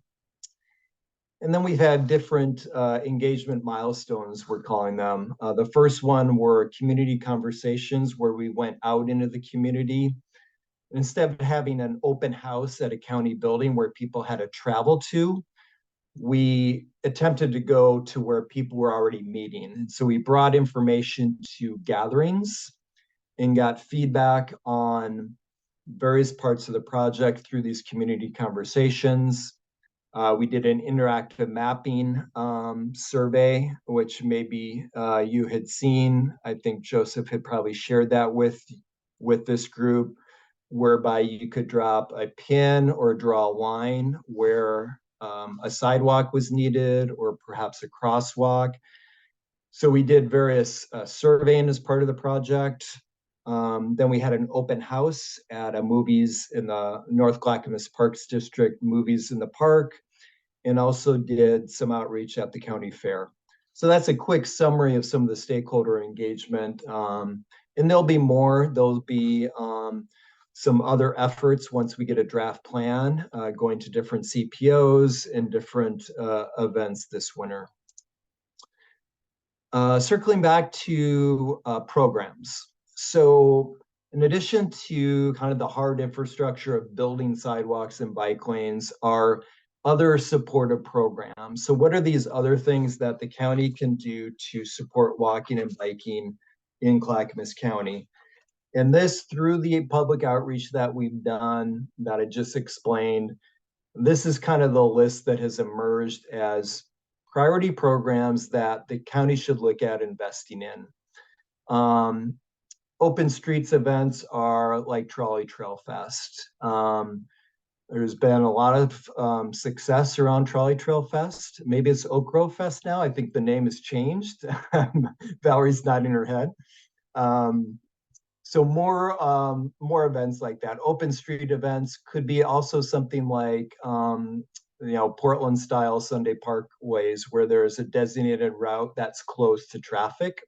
And then we've had different engagement milestones, we're calling them. The first one were community conversations, where we went out into the community. Instead of having an open house at a county building where people had to travel to, we attempted to go to where people were already meeting. And so we brought information to gatherings and got feedback on various parts of the project through these community conversations. We did an interactive mapping survey, which maybe you had seen. I think Joseph had probably shared that with this group, whereby you could drop a pin or draw a line where a sidewalk was needed, or perhaps a crosswalk. So we did various surveying as part of the project. Then we had an open house at a movies in the North Clackamas Parks District, Movies in the Park, and also did some outreach at the county fair. So that's a quick summary of some of the stakeholder engagement. And there'll be more. There'll be some other efforts once we get a draft plan, going to different CPOs and different events this winter. Circling back to programs. So in addition to kind of the hard infrastructure of building sidewalks and bike lanes, are other supportive programs. So what are these other things that the county can do to support walking and biking in Clackamas County? And this, through the public outreach that we've done, that I just explained, this is kind of the list that has emerged as priority programs that the county should look at investing in. Open streets events are like Trolley Trail Fest. There's been a lot of success around Trolley Trail Fest. Maybe it's Oak Grove Fest now. I think the name has changed. Valerie's nodding her head. So more events like that. Open street events could be also something like Portland style Sunday parkways where there's a designated route that's close to traffic.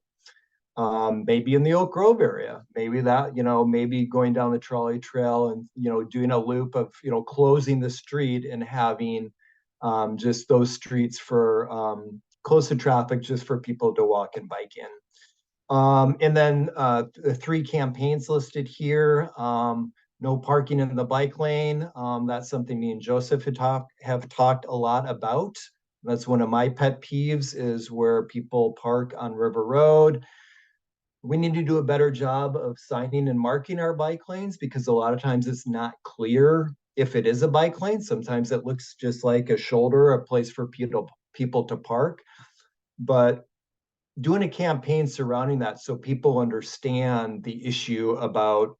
Maybe in the Oak Grove area, maybe that, maybe going down the trolley trail and, doing a loop of, closing the street and having just those streets for close to traffic, just for people to walk and bike in. And then the 3 campaigns listed here. No parking in the bike lane. That's something me and Joseph have talked a lot about. That's one of my pet peeves, is where people park on River Road. We need to do a better job of signing and marking our bike lanes, because a lot of times it's not clear if it is a bike lane. Sometimes it looks just like a shoulder, a place for people to park. But doing a campaign surrounding that so people understand the issue about,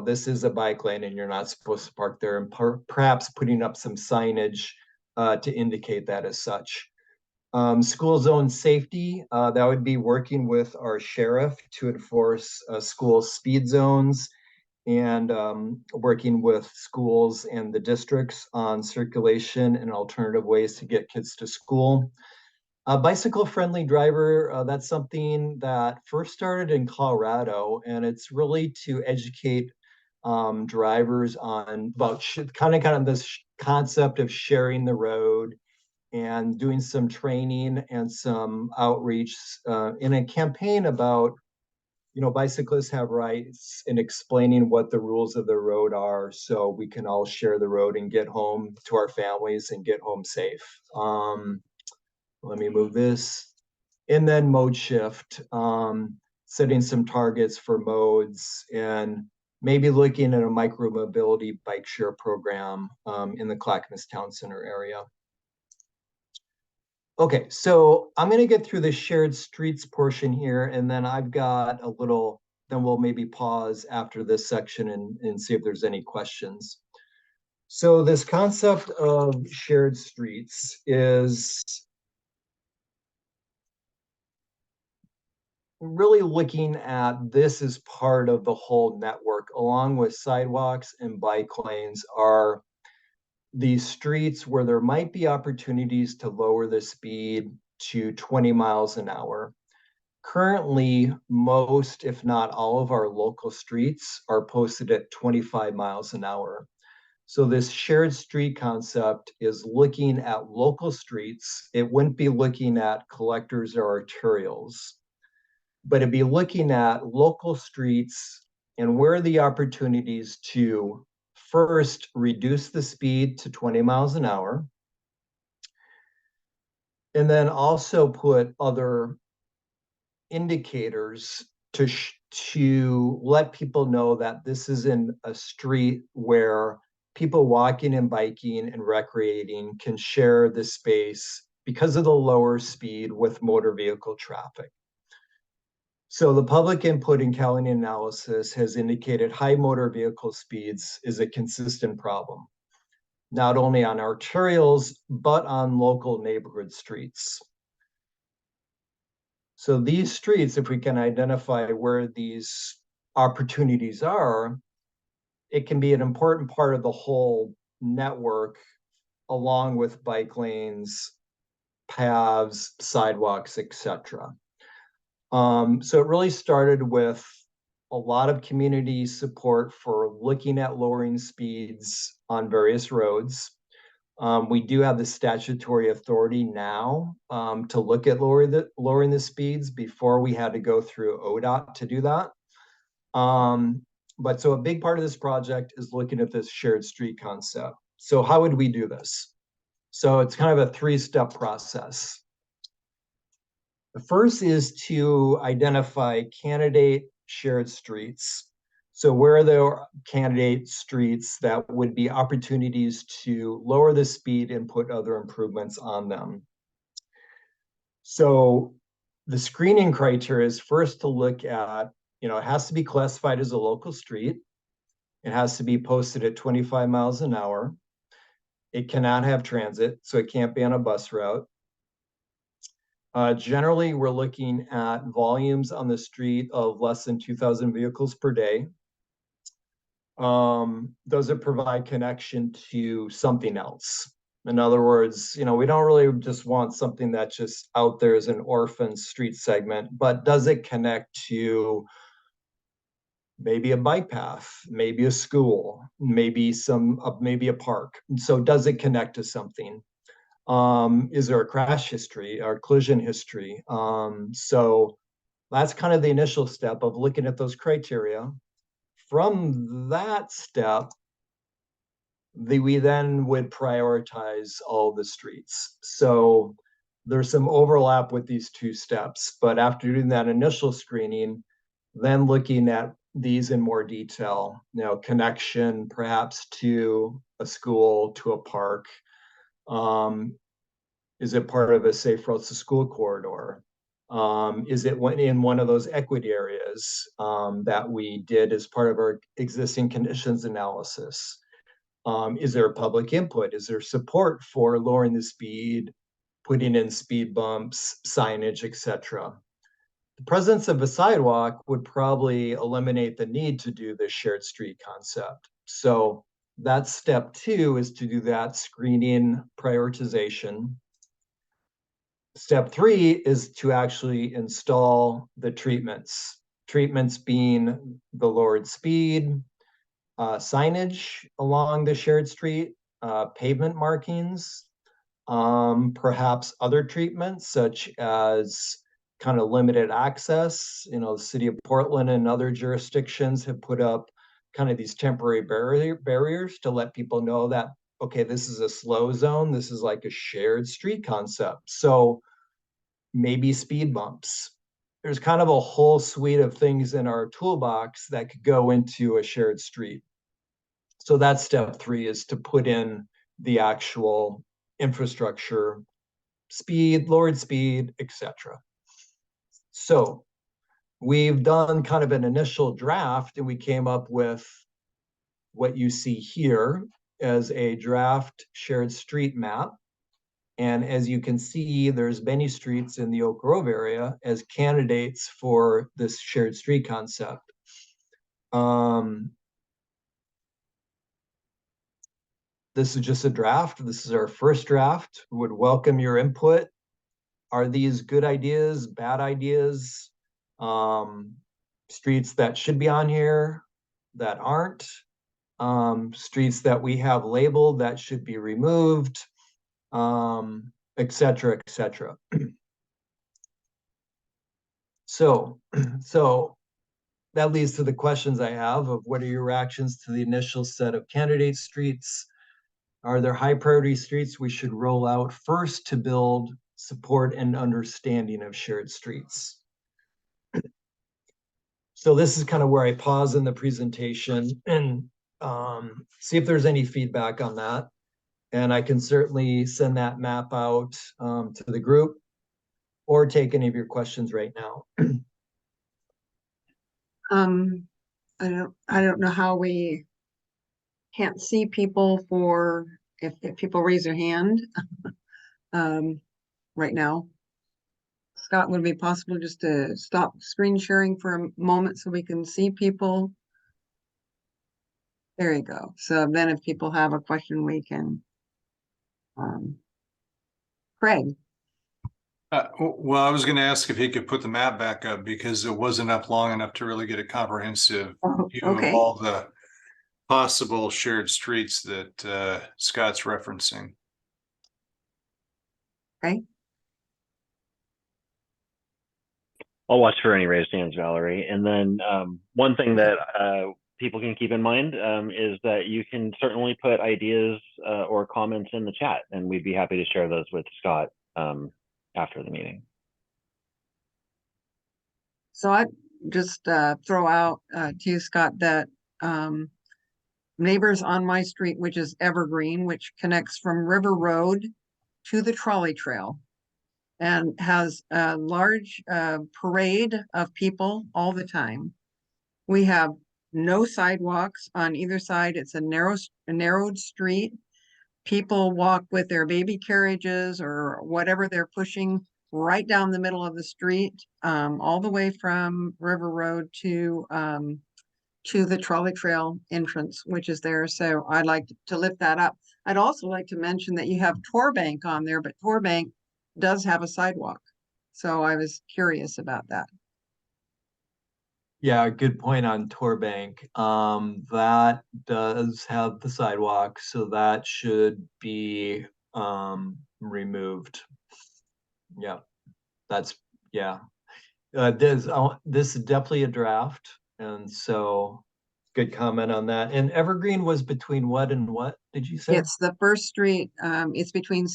this is a bike lane and you're not supposed to park there, and perhaps putting up some signage to indicate that as such. School zone safety, that would be working with our sheriff to enforce school speed zones, and working with schools and the districts on circulation and alternative ways to get kids to school. Bicycle friendly driver, that's something that first started in Colorado, and it's really to educate drivers on about kind of this concept of sharing the road, and doing some training and some outreach in a campaign about, bicyclists have rights, and explaining what the rules of the road are, so we can all share the road and get home to our families and get home safe. Let me move this. And then mode shift, setting some targets for modes, and maybe looking at a micro mobility bike share program in the Clackamas Town Center area. Okay, so I'm going to get through the shared streets portion here, and then I've got a little, then we'll maybe pause after this section and see if there's any questions. So this concept of shared streets is really looking at this as part of the whole network, along with sidewalks and bike lanes, are these streets where there might be opportunities to lower the speed to 20 miles an hour. Currently, most, if not all, of our local streets are posted at 25 miles an hour. So this shared street concept is looking at local streets. It wouldn't be looking at collectors or arterials, but it'd be looking at local streets and where are the opportunities to first reduce the speed to 20 miles an hour, and then also put other indicators to let people know that this isn't a street where people walking and biking and recreating can share the space because of the lower speed with motor vehicle traffic. So the public input in County analysis has indicated high motor vehicle speeds is a consistent problem, not only on arterials, but on local neighborhood streets. So these streets, if we can identify where these opportunities are, it can be an important part of the whole network, along with bike lanes, paths, sidewalks, etc. So it really started with a lot of community support for looking at lowering speeds on various roads. We do have the statutory authority now to look at lowering the speeds. Before, we had to go through ODOT to do that. But so a big part of this project is looking at this shared street concept. So how would we do this? So it's kind of a 3-step process. The first is to identify candidate shared streets. So where are the candidate streets that would be opportunities to lower the speed and put other improvements on them? So the screening criteria is first to look at, it has to be classified as a local street. It has to be posted at 25 miles an hour. It cannot have transit, so it can't be on a bus route. Generally, we're looking at volumes on the street of less than 2,000 vehicles per day. Does it provide connection to something else? In other words, we don't really just want something that's just out there as an orphan street segment, but does it connect to maybe a bike path, maybe a school, maybe a park? And so does it connect to something? Is there a crash history or collision history? So that's kind of the initial step of looking at those criteria. From that step, we then would prioritize all the streets. So there's some overlap with these two steps, but after doing that initial screening, then looking at these in more detail, connection perhaps to a school, to a park. Is it part of a safe routes to school corridor? Is it in one of those equity areas that we did as part of our existing conditions analysis? Is there public input? Is there support for lowering the speed, putting in speed bumps, signage, etc.? The presence of a sidewalk would probably eliminate the need to do the shared street concept. So that's step 2, is to do that screening prioritization. Step 3 is to actually install the treatments. Treatments being the lowered speed, signage along the shared street, pavement markings, perhaps other treatments such as kind of limited access. The city of Portland and other jurisdictions have put up kind of these temporary barriers to let people know that, okay, this is a slow zone. This is like a shared street concept. So maybe speed bumps. There's kind of a whole suite of things in our toolbox that could go into a shared street. So that's step 3, is to put in the actual infrastructure, speed, lowered speed, etc. So we've done kind of an initial draft, and we came up with what you see here as a draft shared street map. And as you can see, there's many streets in the Oak Grove area as candidates for this shared street concept. This is just a draft. This is our first draft. We would welcome your input. Are these good ideas, bad ideas? Streets that should be on here that aren't? Streets that we have labeled that should be removed, et cetera, et cetera. So that leads to the questions I have of what are your reactions to the initial set of candidate streets? Are there high priority streets we should roll out first to build support and understanding of shared streets? So this is kind of where I pause in the presentation and see if there's any feedback on that. And I can certainly send that map out to the group or take any of your questions right now.
I don't know how we can't see people for if people raise their hand right now. Scott, would it be possible just to stop screen sharing for a moment so we can see people? There you go. So then if people have a question, we can. Craig.
Well, I was going to ask if he could put the map back up because it wasn't up long enough to really get a comprehensive view of all the possible shared streets that Scott's referencing.
Okay.
I'll watch for any raised hands, Valerie. And then one thing that people can keep in mind is that you can certainly put ideas or comments in the chat, and we'd be happy to share those with Scott after the meeting.
So just throw out to you, Scott, that neighbors on my street, which is Evergreen, which connects from River Road to the trolley trail and has a large parade of people all the time. We have no sidewalks on either side. It's a narrowed street. People walk with their baby carriages or whatever they're pushing right down the middle of the street, all the way from River Road to the trolley trail entrance, which is there. So I'd like to lift that up. I'd also like to mention that you have Torbank on there, but Torbank does have a sidewalk. So I was curious about that.
Yeah, good point on Torbank. That does have the sidewalk, so that should be removed. Yeah, that's yeah. This is definitely a draft, and so good comment on that. And Evergreen was between what and what did you say?
It's the first street. It's between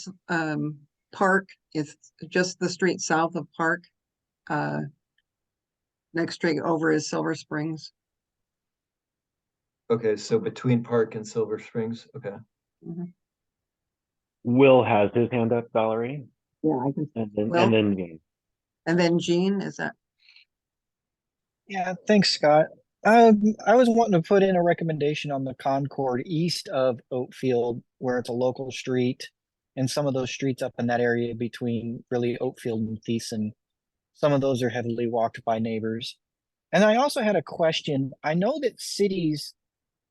Park. It's just the street south of Park. Next street over is Silver Springs.
Okay, so between Park and Silver Springs. Okay.
Will has his hand up, Valerie.
Yeah, I can.
And then Jean.
And then Jean, is that?
Yeah, thanks, Scott. I was wanting to put in a recommendation on the Concord east of Oatfield, where it's a local street, and some of those streets up in that area between really Oatfield and Thiessen. Some of those are heavily walked by neighbors. And I also had a question. I know that cities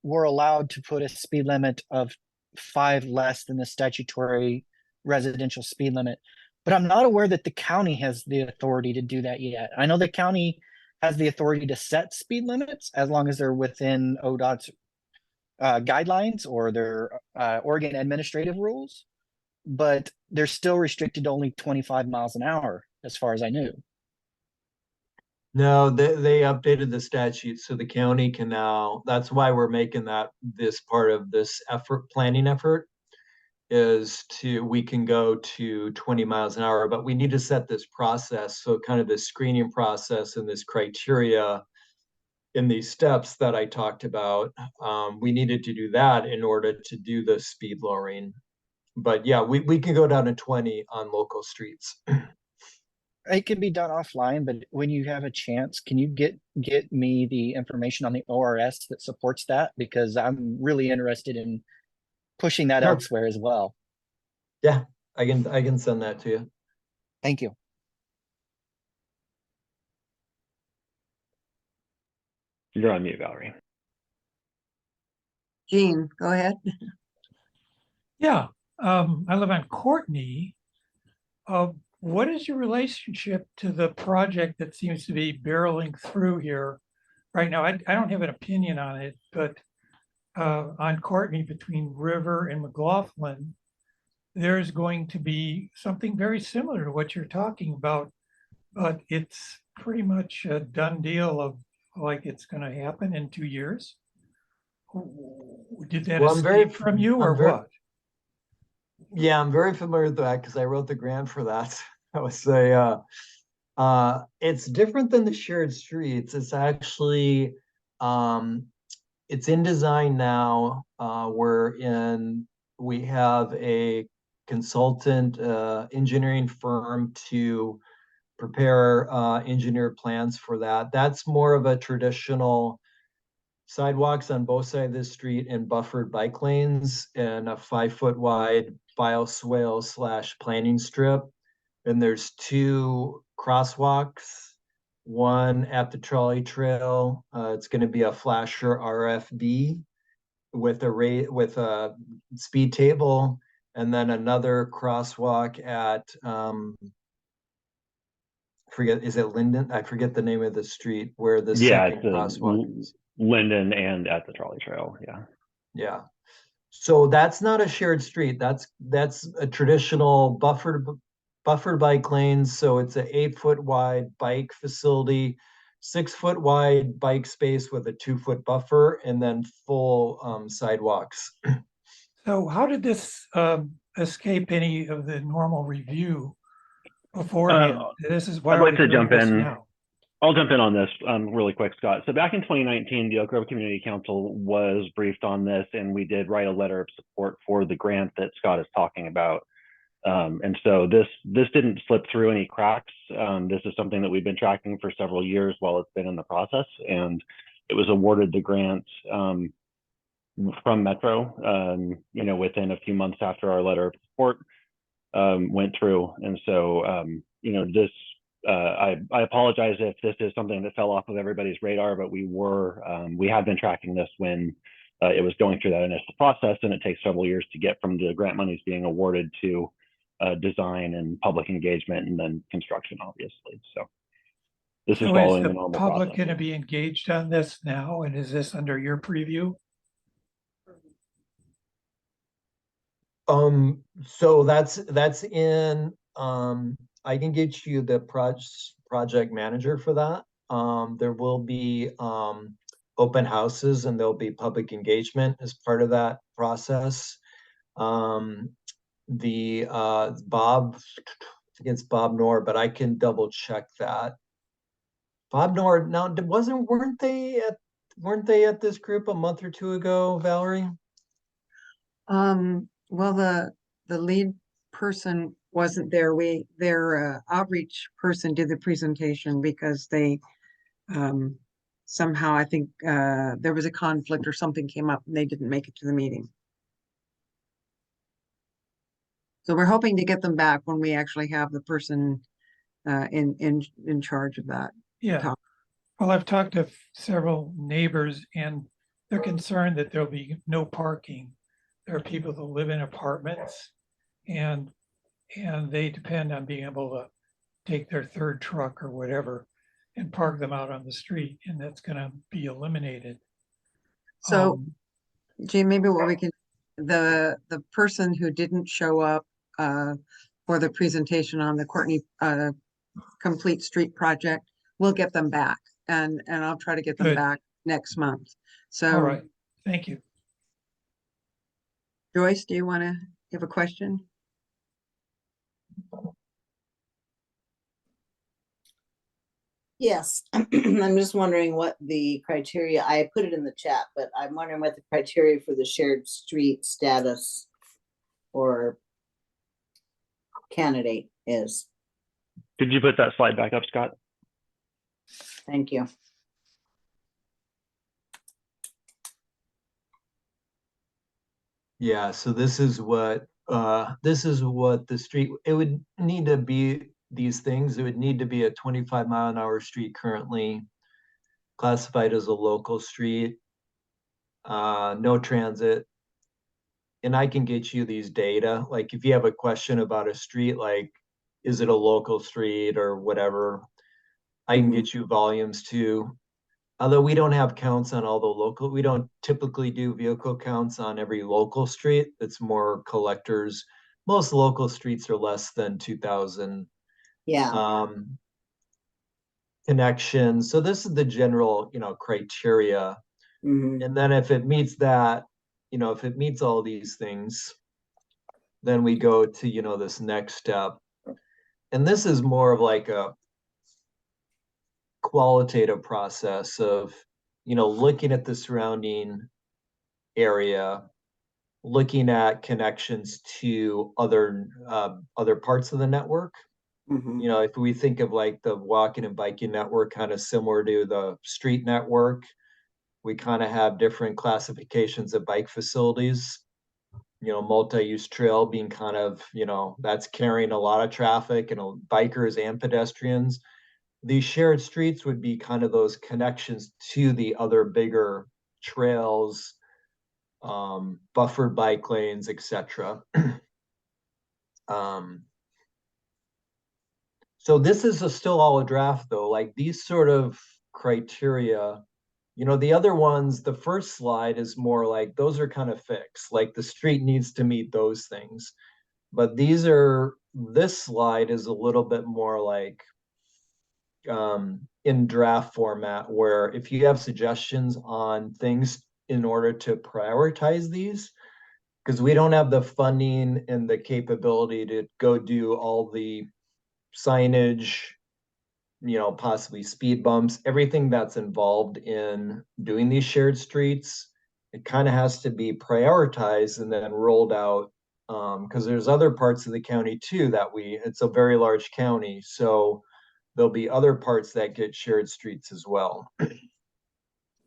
were allowed to put a speed limit of 5 less than the statutory residential speed limit, but I'm not aware that the county has the authority to do that yet. I know the county has the authority to set speed limits as long as they're within ODOT's guidelines or their Oregon administrative rules, but they're still restricted to only 25 miles an hour, as far as I knew.
No, they updated the statute so the county can now, that's why we're making this part of this planning effort is we can go to 20 miles an hour, but we need to set this process. So kind of this screening process and this criteria in these steps that I talked about, we needed to do that in order to do the speed lowering. But yeah, we can go down to 20 on local streets.
It can be done offline, but when you have a chance, can you get me the information on the ORS that supports that? Because I'm really interested in pushing that elsewhere as well.
Yeah, I can send that to you.
Thank you.
You're on mute, Valerie.
Jean, go ahead.
Yeah, I live on Courtney. What is your relationship to the project that seems to be barreling through here right now? I don't have an opinion on it, but on Courtney between River and McLaughlin, there's going to be something very similar to what you're talking about, but it's pretty much a done deal of like it's going to happen in 2 years. Did that escape from you or what?
Yeah, I'm very familiar with that because I wrote the grant for that. I would say it's different than the shared streets. It's actually it's in design now. We have a consultant engineering firm to prepare engineered plans for that. That's more of a traditional sidewalks on both sides of the street and buffered bike lanes and a 5-foot wide bioswale / planting strip. And there's 2 crosswalks, one at the trolley trail. It's going to be a flasher RFB with a speed table, and then another crosswalk at is it Linden? I forget the name of the street where the second crosswalk is.
Linden and at the trolley trail. Yeah.
Yeah. So that's not a shared street. That's a traditional buffered bike lanes. So it's an 8-foot wide bike facility, 6-foot wide bike space with a 2-foot buffer, and then full sidewalks.
So how did this escape any of the normal review beforehand? This is why
I'd like to jump in.
Now.
I'll jump in on this really quick, Scott. So back in 2019, the Oak Grove Community Council was briefed on this, and we did write a letter of support for the grant that Scott is talking about. And so this didn't slip through any cracks. This is something that we've been tracking for several years while it's been in the process, and it was awarded the grant from Metro, within a few months after our letter of support went through. And so, this. I apologize if this is something that fell off of everybody's radar, but we have been tracking this when it was going through that initial process, and it takes several years to get from the grant monies being awarded to design and public engagement and then construction, obviously. So this is following the normal process.
Is the public going to be engaged on this now, and is this under your preview?
So that's in, I can get you the project manager for that. There will be open houses, and there'll be public engagement as part of that process. The Bob, I think it's Bob Knorr, but I can double check that. Bob Knorr, now weren't they at this group a month or two ago, Valerie?
Well, the lead person wasn't there. Their outreach person did the presentation because they somehow, I think there was a conflict or something came up and they didn't make it to the meeting. So we're hoping to get them back when we actually have the person in charge of that.
Yeah.
topic.
Well, I've talked to several neighbors, and they're concerned that there'll be no parking. There are people that live in apartments, and they depend on being able to take their third truck or whatever and park them out on the street, and that's going to be eliminated.
So, Gene, maybe what we can, the person who didn't show up for the presentation on the Courtney Complete Street project, we'll get them back, and I'll try to get them back next month. So,
all right, thank you.
Joyce, do you want to give a question?
Yes, I'm just wondering what the criteria, I put it in the chat, but I'm wondering what the criteria for the shared street status or candidate is.
Could you put that slide back up, Scott?
Thank you.
Yeah, so this is what the street, it would need to be these things. It would need to be a 25-mile-an-hour street currently, classified as a local street, no transit. And I can get you these data. Like if you have a question about a street, like, is it a local street or whatever, I can get you volumes too. Although we don't have counts on all the local, we don't typically do vehicle counts on every local street. It's more collectors. Most local streets are less than 2,000 connections. So this is the general, criteria. And then if it meets that, if it meets all these things, then we go to, this next step. And this is more of like a qualitative process of, looking at the surrounding area, looking at connections to other parts of the network. If we think of like the walking and biking network, kind of similar to the street network, we kind of have different classifications of bike facilities. Multi-use trail being kind of, that's carrying a lot of traffic and bikers and pedestrians. These shared streets would be kind of those connections to the other bigger trails, buffered bike lanes, etc. So this is still all a draft though, like these sort of criteria, the other ones, the first slide is more like, those are kind of fixed, like the street needs to meet those things. But this slide is a little bit more like in draft format, where if you have suggestions on things in order to prioritize these, because we don't have the funding and the capability to go do all the signage, possibly speed bumps, everything that's involved in doing these shared streets, it kind of has to be prioritized and then rolled out. Because there's other parts of the county too it's a very large county. So there'll be other parts that get shared streets as well.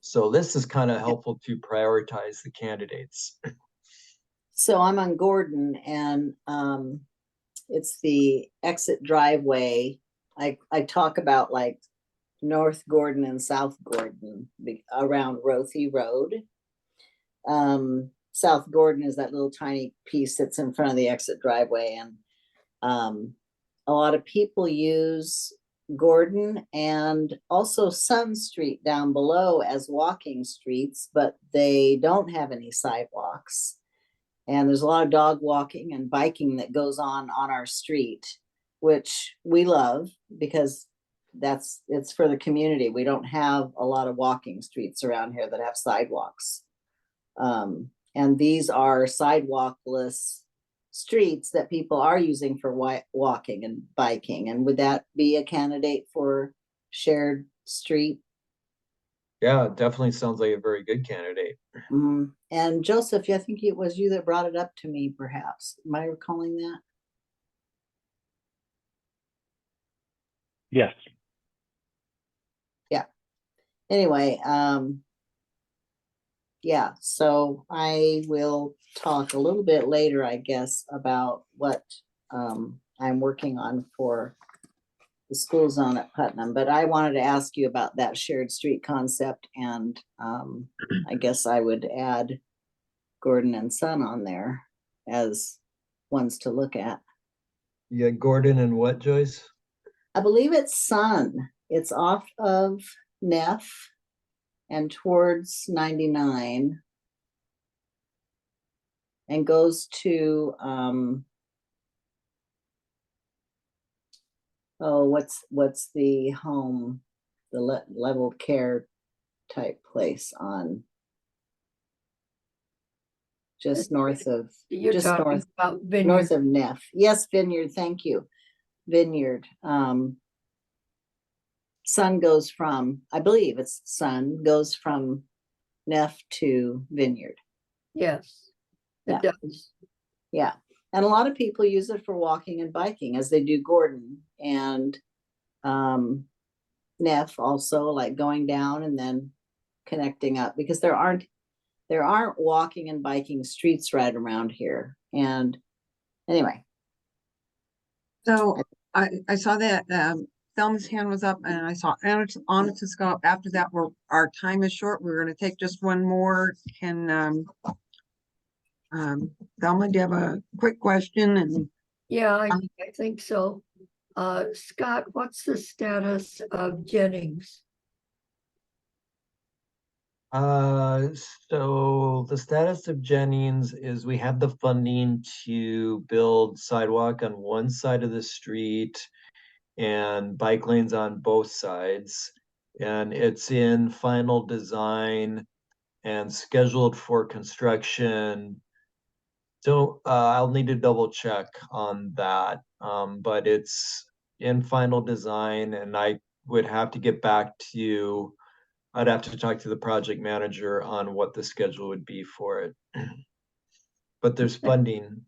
So this is kind of helpful to prioritize the candidates.
So I'm on Gordon, and it's the exit driveway. I talk about like North Gordon and South Gordon around Rothy Road. South Gordon is that little tiny piece that's in front of the exit driveway, and a lot of people use Gordon and also Sun Street down below as walking streets, but they don't have any sidewalks. And there's a lot of dog walking and biking that goes on our street, which we love because it's for the community. We don't have a lot of walking streets around here that have sidewalks. And these are sidewalkless streets that people are using for walking and biking. And would that be a candidate for shared street?
Yeah, it definitely sounds like a very good candidate.
And Joseph, I think it was you that brought it up to me, perhaps. Am I recalling that?
Yes.
Yeah. Anyway, yeah, so I will talk a little bit later, I guess, about what I'm working on for the school zone at Putnam, but I wanted to ask you about that shared street concept, and I guess I would add Gordon and Son on there as ones to look at.
Yeah, Gordon and what, Joyce?
I believe it's Sun. It's off of Neff and towards 99 and goes to what's the home, the level care type place on just north of north of Neff. Yes, Vineyard, thank you. Vineyard. Sun goes from, I believe it's Sun goes from Neff to Vineyard.
Yes, it does.
Yeah. And a lot of people use it for walking and biking as they do Gordon and Neff also, like going down and then connecting up, because there aren't walking and biking streets right around here. And anyway.
So I saw that Thelma's hand was up, and I saw Anna's go up. After that, our time is short. We're going to take just one more. Can Thelma, do you have a quick question? And
yeah, I think so. Scott, what's the status of Jennings?
So the status of Jennings is we have the funding to build sidewalk on one side of the street and bike lanes on both sides. And it's in final design and scheduled for construction. So I'll need to double check on that. But it's in final design, and I would have to get back to you. I'd have to talk to the project manager on what the schedule would be for it. But there's funding.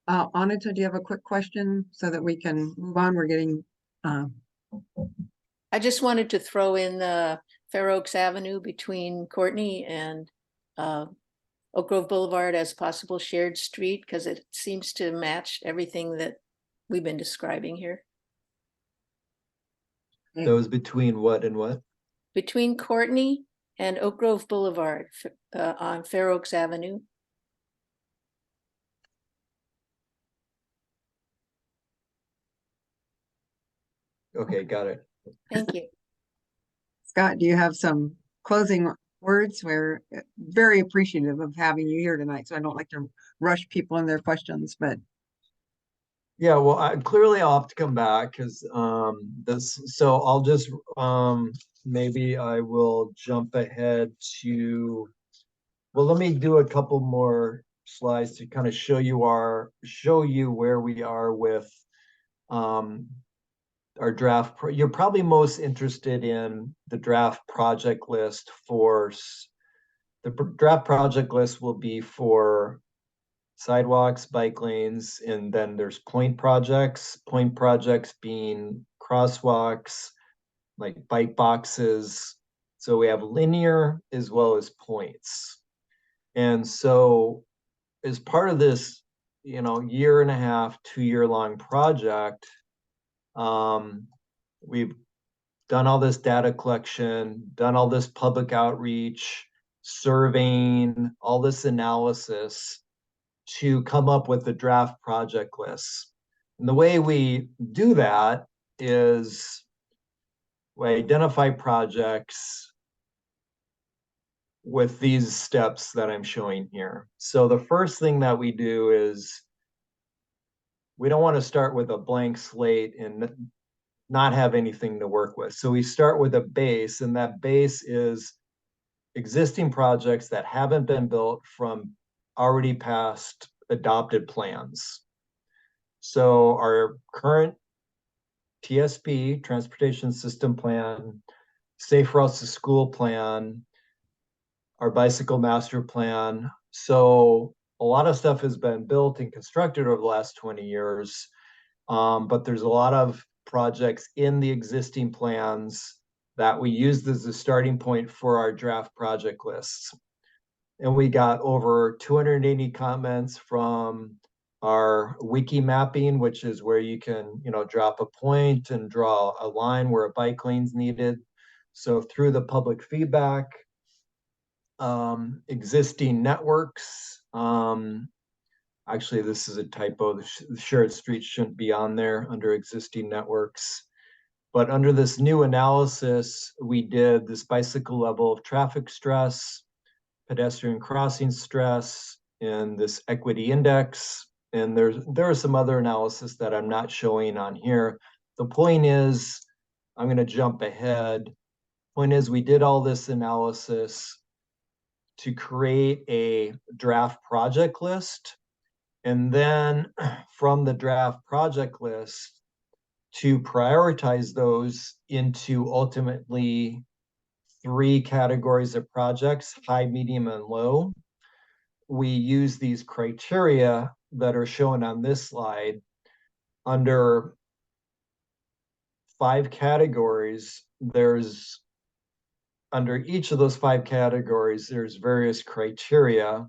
Anita, do you have a quick question so that we can move on? We're getting.
I just wanted to throw in the Fair Oaks Avenue between Courtney and Oak Grove Boulevard as possible shared street, because it seems to match everything that we've been describing here.
Those between what and what?
Between Courtney and Oak Grove Boulevard on Fair Oaks Avenue.
Okay, got it.
Thank you.
Scott, do you have some closing words? We're very appreciative of having you here tonight, so I don't like to rush people in their questions, but.
Yeah, well, clearly I'll have to come back because so I'll just maybe I will jump ahead to, well, let me do a couple more slides to kind of show you where we are with our draft, you're probably most interested in the draft project list for, the draft project list will be for sidewalks, bike lanes, and then there's point projects being crosswalks, like bike boxes. So we have linear as well as points. And so as part of this, year and a half, 2-year long project, we've done all this data collection, done all this public outreach, surveying, all this analysis to come up with the draft project lists. And the way we do that is we identify projects with these steps that I'm showing here. So the first thing that we do is we don't want to start with a blank slate and not have anything to work with. So we start with a base, and that base is existing projects that haven't been built from already past adopted plans. So our current TSP, Transportation System Plan, Safe Routes to School Plan, our Bicycle Master Plan. So a lot of stuff has been built and constructed over the last 20 years, but there's a lot of projects in the existing plans that we used as a starting point for our draft project lists. And we got over 280 comments from our wiki mapping, which is where you can, drop a point and draw a line where a bike lane's needed. So through the public feedback, existing networks, actually, this is a typo. The shared streets shouldn't be on there under existing networks. But under this new analysis, we did this bicycle level of traffic stress, pedestrian crossing stress, and this equity index. And there are some other analysis that I'm not showing on here. The point is, I'm going to jump ahead. Point is, we did all this analysis to create a draft project list. And then from the draft project list, to prioritize those into ultimately 3 categories of projects, high, medium, and low. We use these criteria that are shown on this slide under 5 categories. Under each of those 5 categories, there's various criteria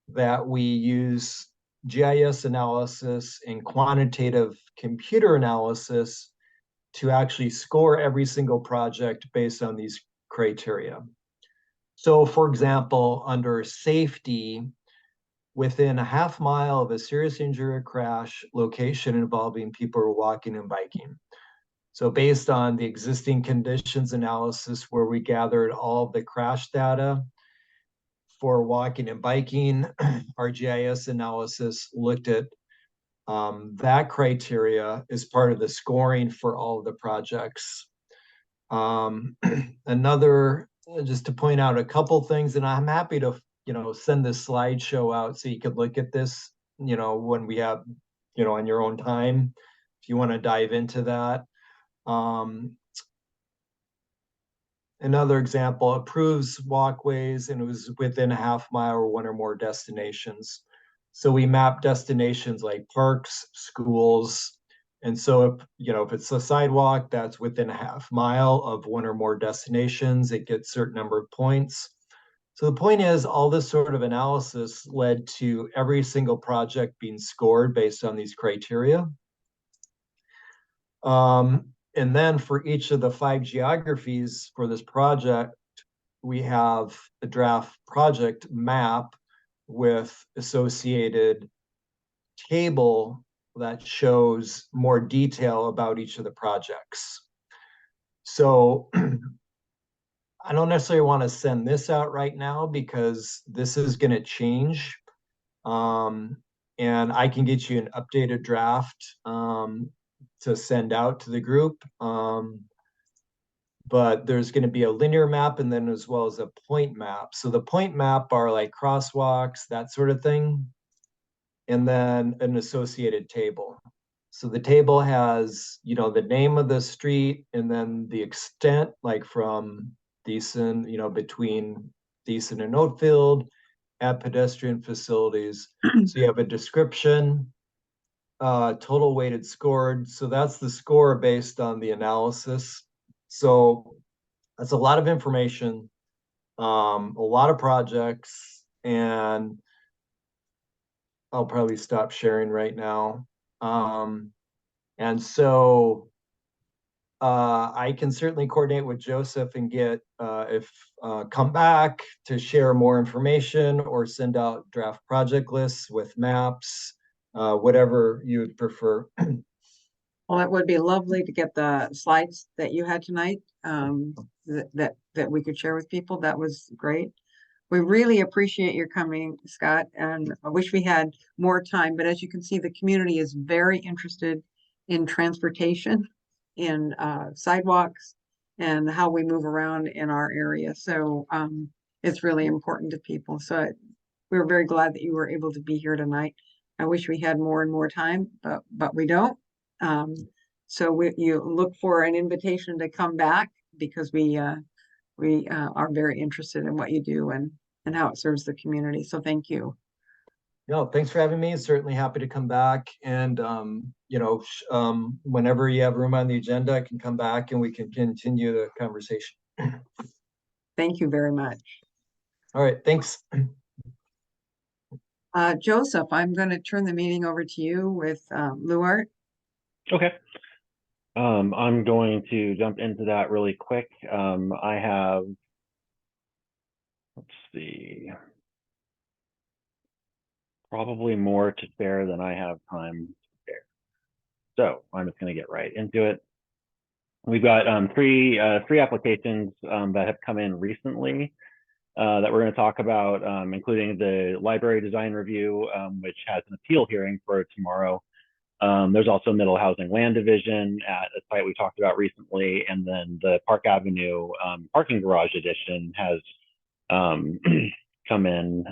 that we use GIS analysis and quantitative computer analysis to actually score every single project based on these criteria. So for example, under safety, within a half mile of a serious injury or crash location involving people who are walking and biking. So based on the existing conditions analysis where we gathered all the crash data for walking and biking, our GIS analysis looked at that criteria as part of the scoring for all of the projects. Just to point out a couple things, and I'm happy to, send this slideshow out so you could look at this, when we have, on your own time, if you want to dive into that. Another example, approves walkways, and it was within a half mile or 1 or more destinations. So we map destinations like parks, schools. And so if it's a sidewalk that's within a half mile of 1 or more destinations, it gets a certain number of points. So the point is, all this sort of analysis led to every single project being scored based on these criteria. And then for each of the 5 geographies for this project, we have a draft project map with associated table that shows more detail about each of the projects. So I don't necessarily want to send this out right now because this is going to change. And I can get you an updated draft to send out to the group. But there's going to be a linear map and then as well as a point map. So the point map are like crosswalks, that sort of thing. And then an associated table. So the table has, you know, the name of the street and then the extent, like from Thiessen, you know, between Thiessen and Oatfield at pedestrian facilities. So you have a description, total weighted scored. So that's the score based on the analysis. So that's a lot of information, a lot of projects, and I'll probably stop sharing right now. And so I can certainly coordinate with Joseph and get come back to share more information or send out draft project lists with maps, whatever you would prefer.
Well, it would be lovely to get the slides that you had tonight, that we could share with people. That was great. We really appreciate your coming, Scott, and I wish we had more time, but as you can see, the community is very interested in transportation, in sidewalks, and how we move around in our area. So it's really important to people. So we're very glad that you were able to be here tonight. I wish we had more and more time, but we don't. So you look for an invitation to come back, because we are very interested in what you do and how it serves the community. So thank you.
No, thanks for having me. Certainly happy to come back. And, you know, whenever you have room on the agenda, I can come back and we can continue the conversation.
Thank you very much.
All right, thanks.
Joseph, I'm going to turn the meeting over to you with Luart.
Okay. I'm going to jump into that really quick. I have, let's see, probably more to share than I have time to share. So I'm just going to get right into it. We've got three applications that have come in recently that we're going to talk about, including the library design review, which has an appeal hearing for tomorrow. There's also Middle Housing Land Division at a site we talked about recently, and then the Park Avenue parking garage edition has come in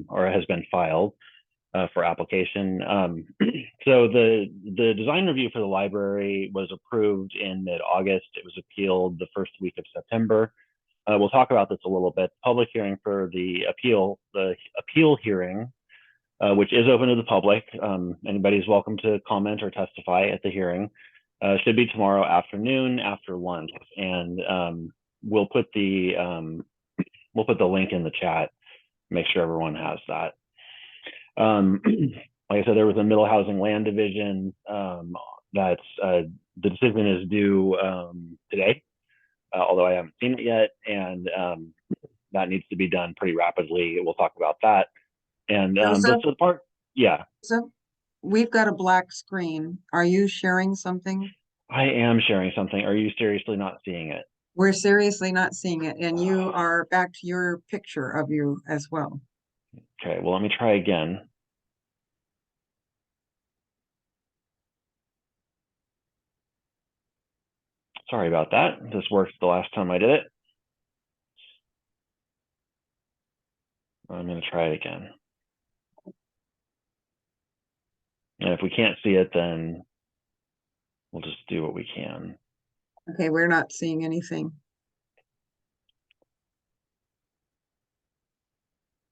or has been filed for application. So the design review for the library was approved in mid-August. It was appealed the first week of September. We'll talk about this a little bit. Public hearing for the appeal hearing, which is open to the public. Anybody's welcome to comment or testify at the hearing. Should be tomorrow afternoon after lunch, and we'll put the link in the chat. Make sure everyone has that. Like I said, there was a Middle Housing Land Division that's the decision is due today, although I haven't seen it yet, and that needs to be done pretty rapidly. We'll talk about that. And the part, yeah.
So we've got a black screen. Are you sharing something?
I am sharing something. Are you seriously not seeing it?
We're seriously not seeing it, and you are back to your picture of you as well.
Okay, well, let me try again. Sorry about that. This worked the last time I did it. I'm going to try it again. And if we can't see it, then we'll just do what we can.
Okay, we're not seeing anything.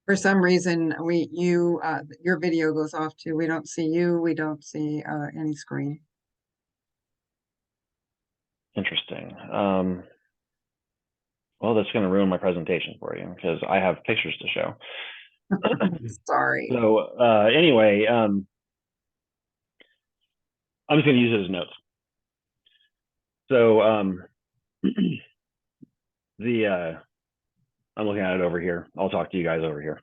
For some reason, your video goes off too. We don't see you. We don't see any screen.
Interesting. Well, that's going to ruin my presentation for you because I have pictures to show.
Sorry.
So anyway, I'm just going to use it as notes. So I'm looking at it over here. I'll talk to you guys over here.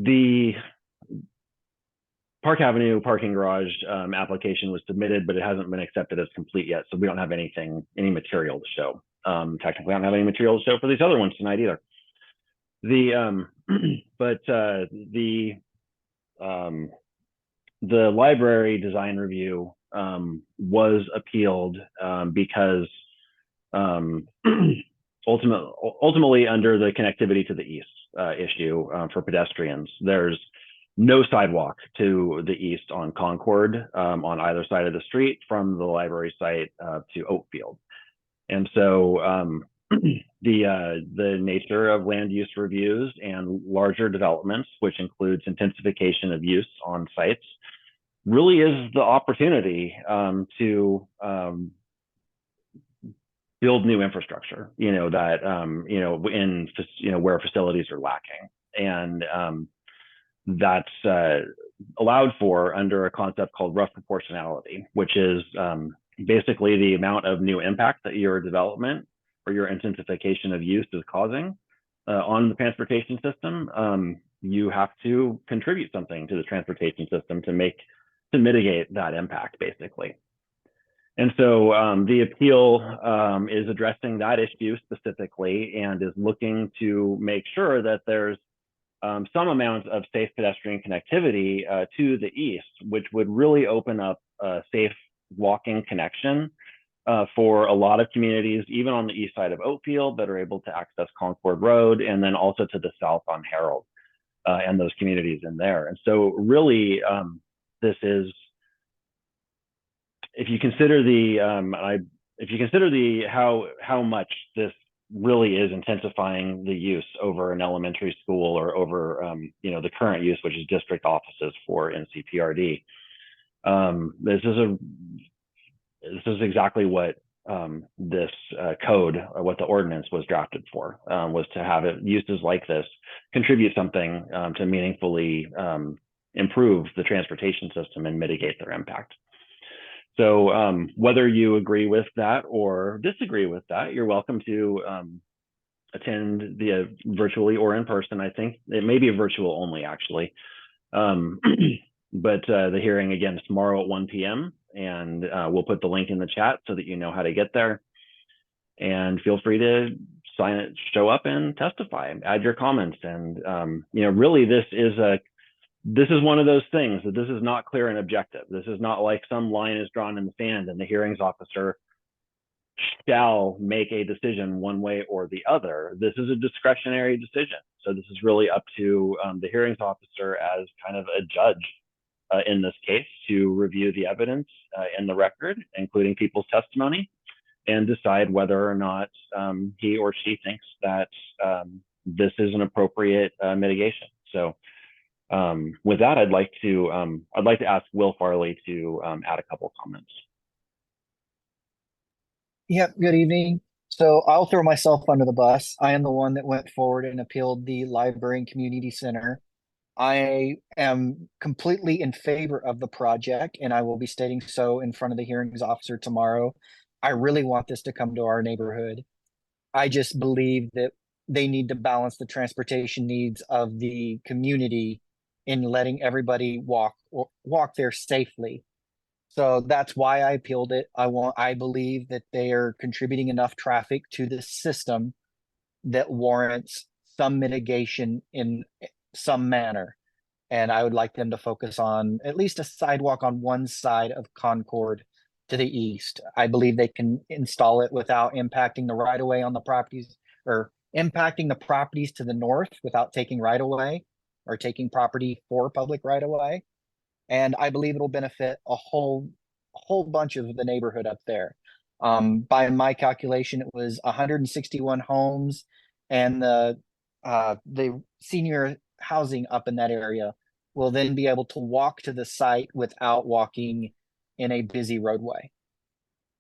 The Park Avenue parking garage application was submitted, but it hasn't been accepted as complete yet. So we don't have any material to show. Technically, I don't have any material to show for these other ones tonight either. The library design review was appealed because ultimately under the connectivity to the east issue for pedestrians. There's no sidewalk to the east on Concord on either side of the street from the library site to Oakfield. And so the nature of land use reviews and larger developments, which includes intensification of use on sites, really is the opportunity to build new infrastructure, that, where facilities are lacking. And that's allowed for under a concept called rough proportionality, which is basically the amount of new impact that your development or your intensification of use is causing on the transportation system. You have to contribute something to the transportation system to mitigate that impact, basically. And so the appeal is addressing that issue specifically and is looking to make sure that there's some amount of safe pedestrian connectivity to the east, which would really open up a safe walking connection for a lot of communities, even on the east side of Oakfield, that are able to access Concord Road, and then also to the south on Harold and those communities in there. And so really, this is, if you consider how much this really is intensifying the use over an elementary school or over the current use, which is district offices for NCPRD. This is exactly what this code, or what the ordinance was drafted for, was to have uses like this contribute something to meaningfully improve the transportation system and mitigate their impact. So whether you agree with that or disagree with that, you're welcome to attend via virtually or in person. I think it may be virtual only, actually. But the hearing again is tomorrow at 1 p.m. and we'll put the link in the chat so that you know how to get there. And feel free to sign it, show up and testify, add your comments. And really this is one of those things that this is not clear and objective. This is not like some line is drawn in the sand and the hearings officer shall make a decision one way or the other. This is a discretionary decision. So this is really up to the hearings officer as kind of a judge in this case to review the evidence in the record, including people's testimony, and decide whether or not he or she thinks that this is an appropriate mitigation. So with that, I'd like to ask Will Farley to add a couple comments.
Yep, good evening. So I'll throw myself under the bus. I am the one that went forward and appealed the library and community center. I am completely in favor of the project, and I will be stating so in front of the hearings officer tomorrow. I really want this to come to our neighborhood. I just believe that they need to balance the transportation needs of the community in letting everybody walk there safely. So that's why I appealed it. I believe that they are contributing enough traffic to the system that warrants some mitigation in some manner. And I would like them to focus on at least a sidewalk on one side of Concord to the east. I believe they can install it without impacting the right of way on the properties, or impacting the properties to the north without taking right of way or taking property for public right of way. And I believe it'll benefit a whole bunch of the neighborhood up there. By my calculation, it was 161 homes, and the senior housing up in that area will then be able to walk to the site without walking in a busy roadway.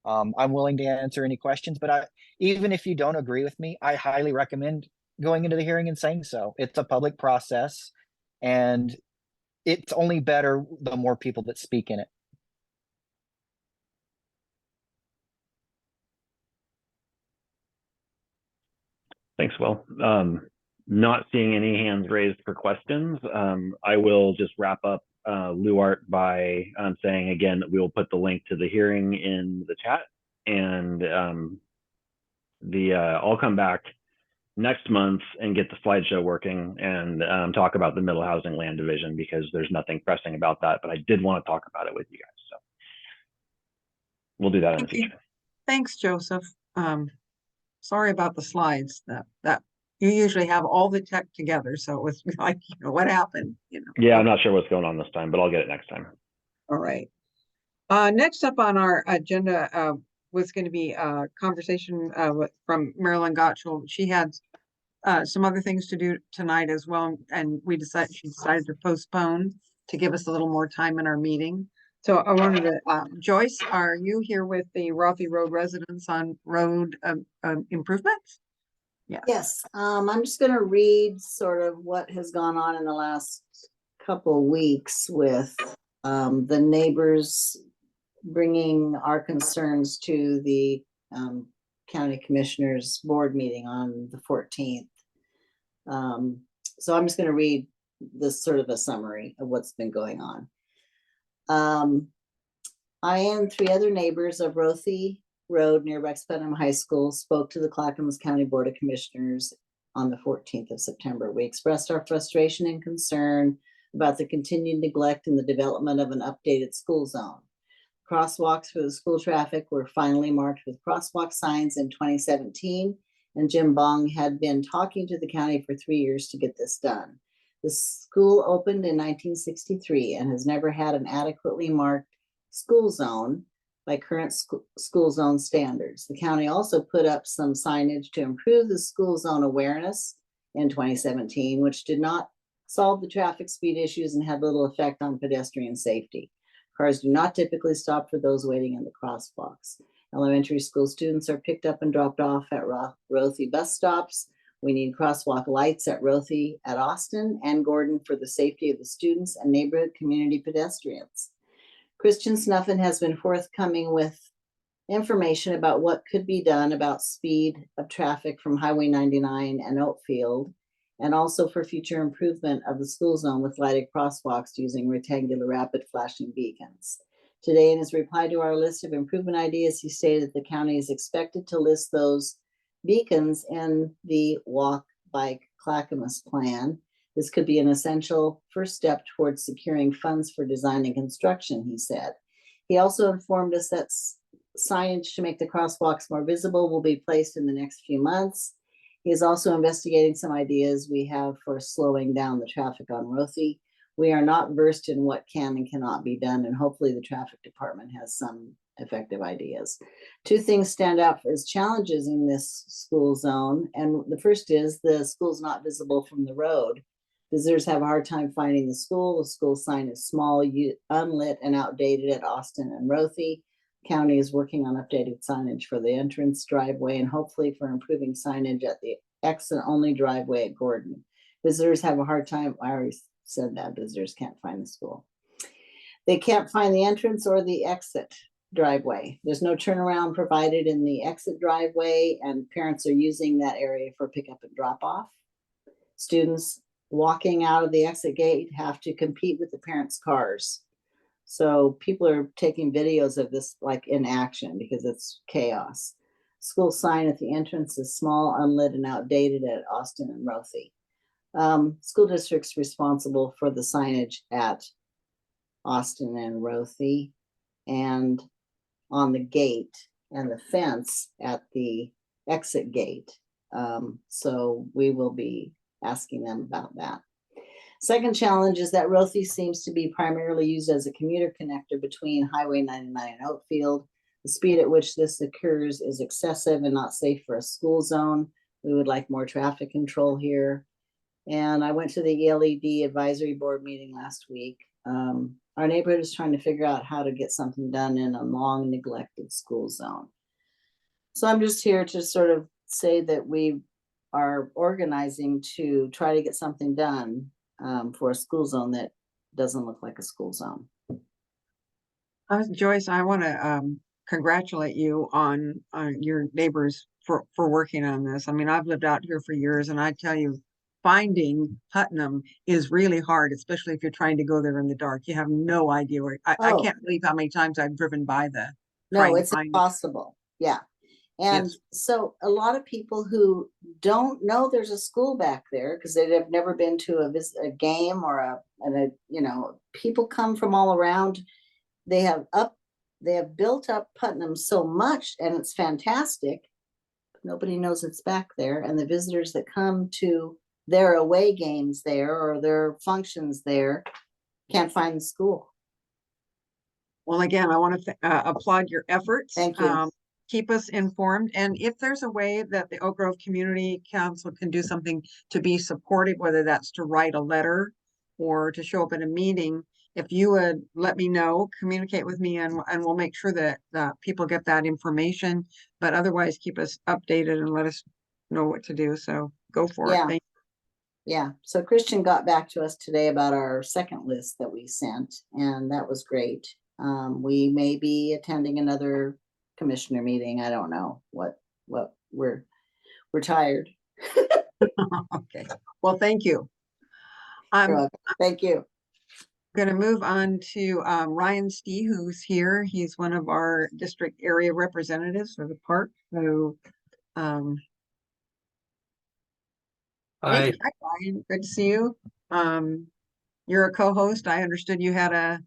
I'm willing to answer any questions, but even if you don't agree with me, I highly recommend going into the hearing and saying so. It's a public process, and it's only better the more people that speak in it.
Thanks, Will. Not seeing any hands raised for questions. I will just wrap up Luart by saying again that we will put the link to the hearing in the chat, and I'll come back next month and get the slideshow working and talk about the middle housing land division, because there's nothing pressing about that, but I did want to talk about it with you guys. So we'll do that in the future.
Thanks, Joseph. sorry about the slides that you usually have all the tech together. So it was like, what happened,
Yeah, I'm not sure what's going on this time, but I'll get it next time.
All right. Next up on our agenda was going to be a conversation from Marilyn Gottschall. She had some other things to do tonight as well, and she decided to postpone to give us a little more time in our meeting. So I wanted to, Joyce, are you here with the Rothy Road residents on road improvements? Yes.
Yes, I'm just gonna read sort of what has gone on in the last couple weeks with the neighbors bringing our concerns to the county commissioners board meeting on the 14th. So I'm just gonna read this sort of a summary of what's been going on. I and 3 other neighbors of Rothy Road near Rex Putnam High School spoke to the Clackamas County Board of Commissioners on the 14th of September. We expressed our frustration and concern about the continued neglect in the development of an updated school zone. Crosswalks for the school traffic were finally marked with crosswalk signs in 2017, and Jim Bong had been talking to the county for 3 years to get this done. The school opened in 1963 and has never had an adequately marked school zone by current school zone standards. The county also put up some signage to improve the school zone awareness in 2017, which did not solve the traffic speed issues and had little effect on pedestrian safety. Cars do not typically stop for those waiting in the crosswalks. Elementary school students are picked up and dropped off at Rothy bus stops. We need crosswalk lights at Rothy, at Austin, and Gordon for the safety of the students and neighborhood community pedestrians. Christian Snuffin has been forthcoming with information about what could be done about speed of traffic from Highway 99 and Oakfield, and also for future improvement of the school zone with lighted crosswalks using rectangular rapid flashing beacons. Today, in his reply to our list of improvement ideas, he stated that the county is expected to list those beacons in the Walk, Bike, Clackamas plan. This could be an essential first step towards securing funds for design and construction, he said. He also informed us that signage to make the crosswalks more visible will be placed in the next few months. He is also investigating some ideas we have for slowing down the traffic on Rothy. We are not versed in what can and cannot be done, and hopefully the traffic department has some effective ideas. 2 things stand out as challenges in this school zone, and the first is the school is not visible from the road. Visitors have a hard time finding the school. The school sign is small, unlit, and outdated at Austin and Rothy. County is working on updated signage for the entrance driveway and hopefully for improving signage at the exit-only driveway at Gordon. Visitors have a hard time, I already said that, visitors can't find the school. They can't find the entrance or the exit driveway. There's no turnaround provided in the exit driveway, and parents are using that area for pickup and drop off. Students walking out of the exit gate have to compete with the parents' cars. So people are taking videos of this like in action because it's chaos. School sign at the entrance is small, unlit, and outdated at Austin and Rothy. School district's responsible for the signage at Austin and Rothy and on the gate and the fence at the exit gate. So we will be asking them about that. Second challenge is that Rothy seems to be primarily used as a commuter connector between Highway 99 and Oakfield. The speed at which this occurs is excessive and not safe for a school zone. We would like more traffic control here. And I went to the ELED advisory board meeting last week. Our neighborhood is trying to figure out how to get something done in a long neglected school zone. So I'm just here to sort of say that we are organizing to try to get something done for a school zone that doesn't look like a school zone.
Joyce, I want to congratulate you on your neighbors for working on this. I mean, I've lived out here for years, and I tell you, finding Putnam is really hard, especially if you're trying to go there in the dark. You have no idea where. I can't believe how many times I've driven by the.
No, it's impossible. Yeah. And
Yes.
So a lot of people who don't know there's a school back there because they have never been to a game or a people come from all around. They have built up Putnam so much, and it's fantastic. nobody knows it's back there. And the visitors that come to their away games there or their functions there can't find the school.
Well, again, I want to applaud your efforts.
Thank you.
Keep us informed. And if there's a way that the Oak Grove Community Council can do something to be supportive, whether that's to write a letter or to show up at a meeting, if you would let me know, communicate with me, and we'll make sure that people get that information. But otherwise, keep us updated and let us know what to do. So go for it. Thank you.
Yeah. So Christian got back to us today about our second list that we sent, and that was great. We may be attending another commissioner meeting. I don't know what we're tired.
Okay. Well, thank you.
Thank you.
Going to move on to Ryan Stee, who's here. He's one of our district area representatives for the park. So,
Hi.
Hi, Ryan. Good to see you. You're a co-host. I understood you had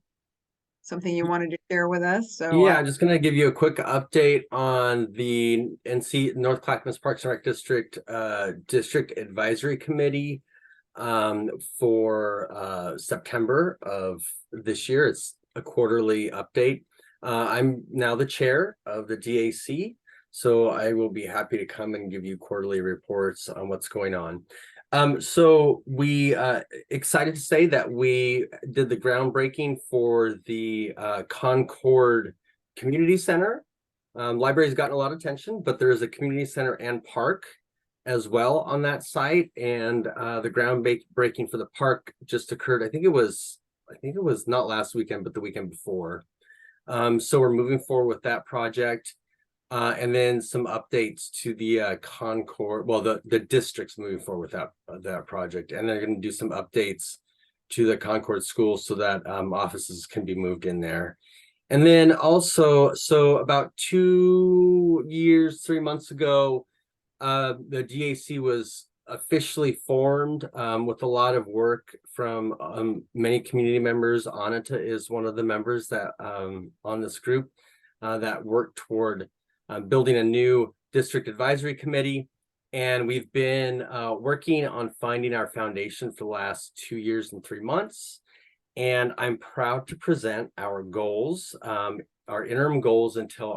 something you wanted to share with us. So
Yeah, I'm just going to give you a quick update on the NC North Clackamas Parks and Rec District District Advisory Committee for September of this year. It's a quarterly update. I'm now the chair of the DAC, so I will be happy to come and give you quarterly reports on what's going on. So we excited to say that we did the groundbreaking for the Concord Community Center. Library's gotten a lot of attention, but there is a community center and park as well on that site, and the groundbreaking for the park just occurred. I think it was not last weekend, but the weekend before. So we're moving forward with that project. And then some updates to the Concord, well, the district's moving forward with that project. And they're going to do some updates to the Concord schools so that offices can be moved in there. And then also, so about 3 months ago, the DAC was officially formed with a lot of work from many community members. Anita is one of the members that on this group that worked toward building a new district advisory committee. And we've been working on finding our foundation for the last 2 years and 3 months. And I'm proud to present our goals, our interim goals until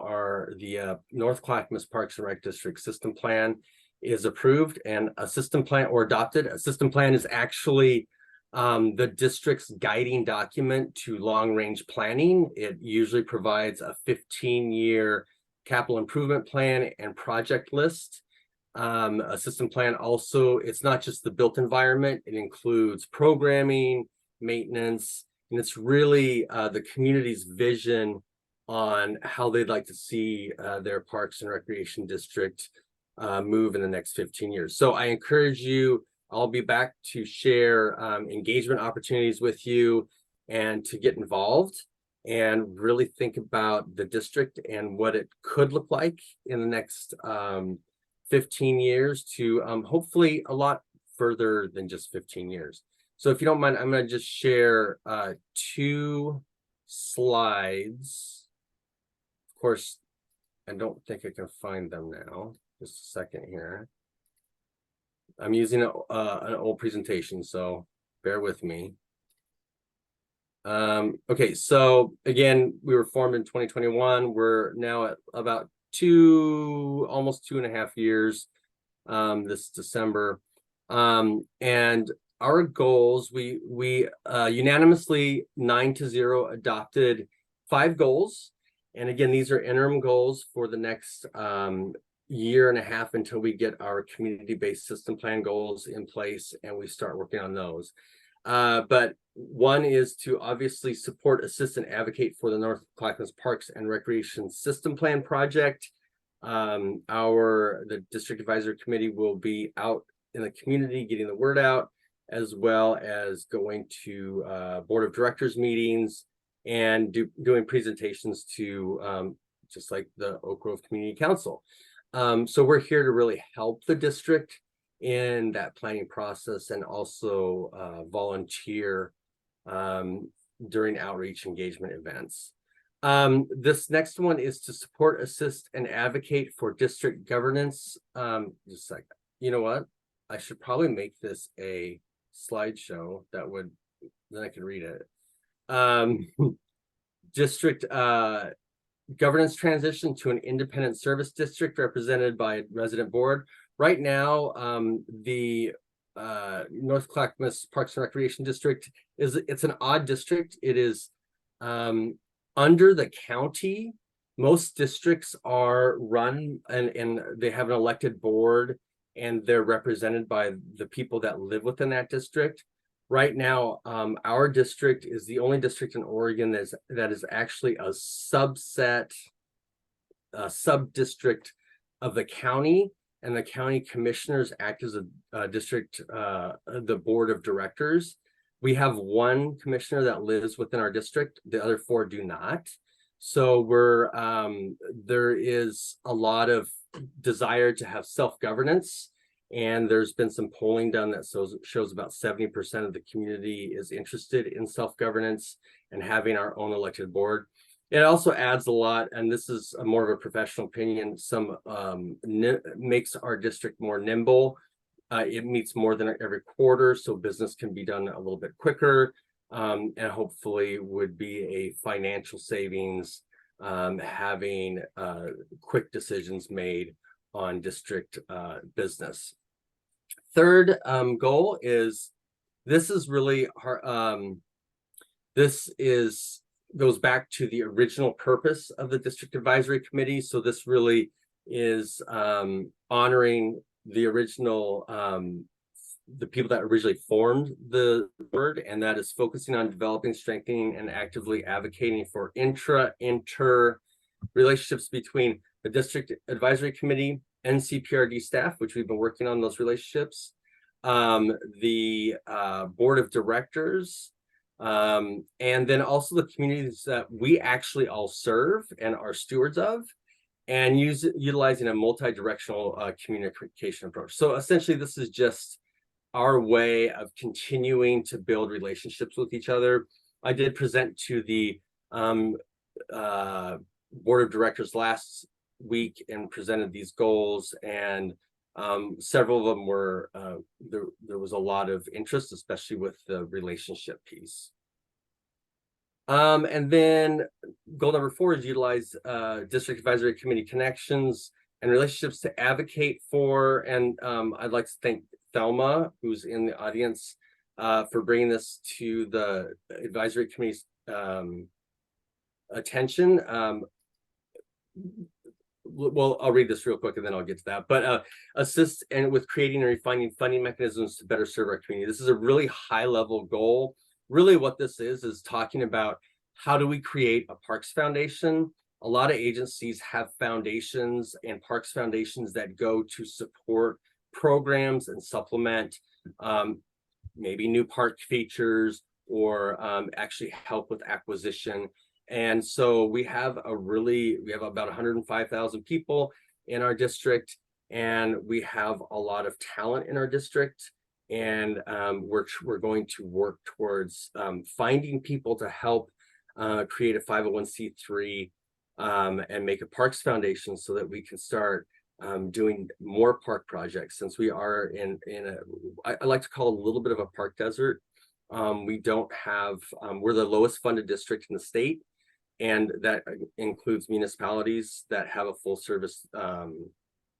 the North Clackamas Parks and Rec District system plan is approved and a system plan or adopted. A system plan is actually the district's guiding document to long-range planning. It usually provides a 15-year capital improvement plan and project list. A system plan also, it's not just the built environment, it includes programming, maintenance, and it's really the community's vision on how they'd like to see their parks and recreation district move in the next 15 years. So I encourage you, I'll be back to share engagement opportunities with you and to get involved and really think about the district and what it could look like in the next 15 years to hopefully a lot further than just 15 years. So if you don't mind, I'm going to just share 2 slides. Of course, I don't think I can find them now. Just a second here. I'm using an old presentation, so bear with me. Okay, so again, we were formed in 2021. We're now at about almost 2.5 years this December. And our goals, we unanimously 9-0 adopted 5 goals. And again, these are interim goals for the next 1.5 years until we get our community-based system plan goals in place and we start working on those. But one is to obviously support, assist, and advocate for the North Clackamas Parks and Recreation System Plan project. The District Advisory Committee will be out in the community getting the word out, as well as going to Board of Directors meetings and doing presentations to just like the Oak Grove Community Council. So we're here to really help the district in that planning process and also volunteer during outreach engagement events. This next one is to support, assist, and advocate for district governance. Just a second. You know what? I should probably make this a slideshow that would, then I can read it. District governance transition to an independent service district represented by resident board. Right now, the North Clackamas Parks and Recreation District it's an odd district. It is under the county. Most districts are run and they have an elected board and they're represented by the people that live within that district. Right now, our district is the only district in Oregon that is actually a subset, a sub-district of the county, and the county commissioners act as a district, the board of directors. We have one commissioner that lives within our district. The other 4 do not. So there is a lot of desire to have self-governance. And there's been some polling done that shows about 70% of the community is interested in self-governance and having our own elected board. It also adds a lot, and this is more of a professional opinion, some makes our district more nimble. It meets more than every quarter, so business can be done a little bit quicker, and hopefully would be a financial savings, having quick decisions made on district business. Third goal is, this is really hard. Goes back to the original purpose of the district advisory committee. So this really is honoring the original, the people that originally formed the board, and that is focusing on developing, strengthening, and actively advocating for inter relationships between the district advisory committee, NCPRD staff, which we've been working on those relationships, the board of directors, and then also the communities that we actually all serve and are stewards of, and utilizing a multi-directional communication approach. So essentially, this is just our way of continuing to build relationships with each other. I did present to the board of directors last week and presented these goals, and several of them were there was a lot of interest, especially with the relationship piece. And then goal number 4 is utilize district advisory committee connections and relationships to advocate for, and I'd like to thank Thelma, who's in the audience, for bringing this to the advisory committee's attention. Well, I'll read this real quick and then I'll get to that. But assist and with creating and refining funding mechanisms to better serve our community. This is a really high level goal. Really what this is talking about how do we create a parks foundation. A lot of agencies have foundations and parks foundations that go to support programs and supplement maybe new park features or actually help with acquisition. And so we have about 105,000 people in our district, and we have a lot of talent in our district. And we're going to work towards finding people to help create a 501c3 and make a parks foundation so that we can start doing more park projects, since we are in I like to call it a little bit of a park desert. We don't have, we're the lowest funded district in the state, and that includes municipalities that have a full service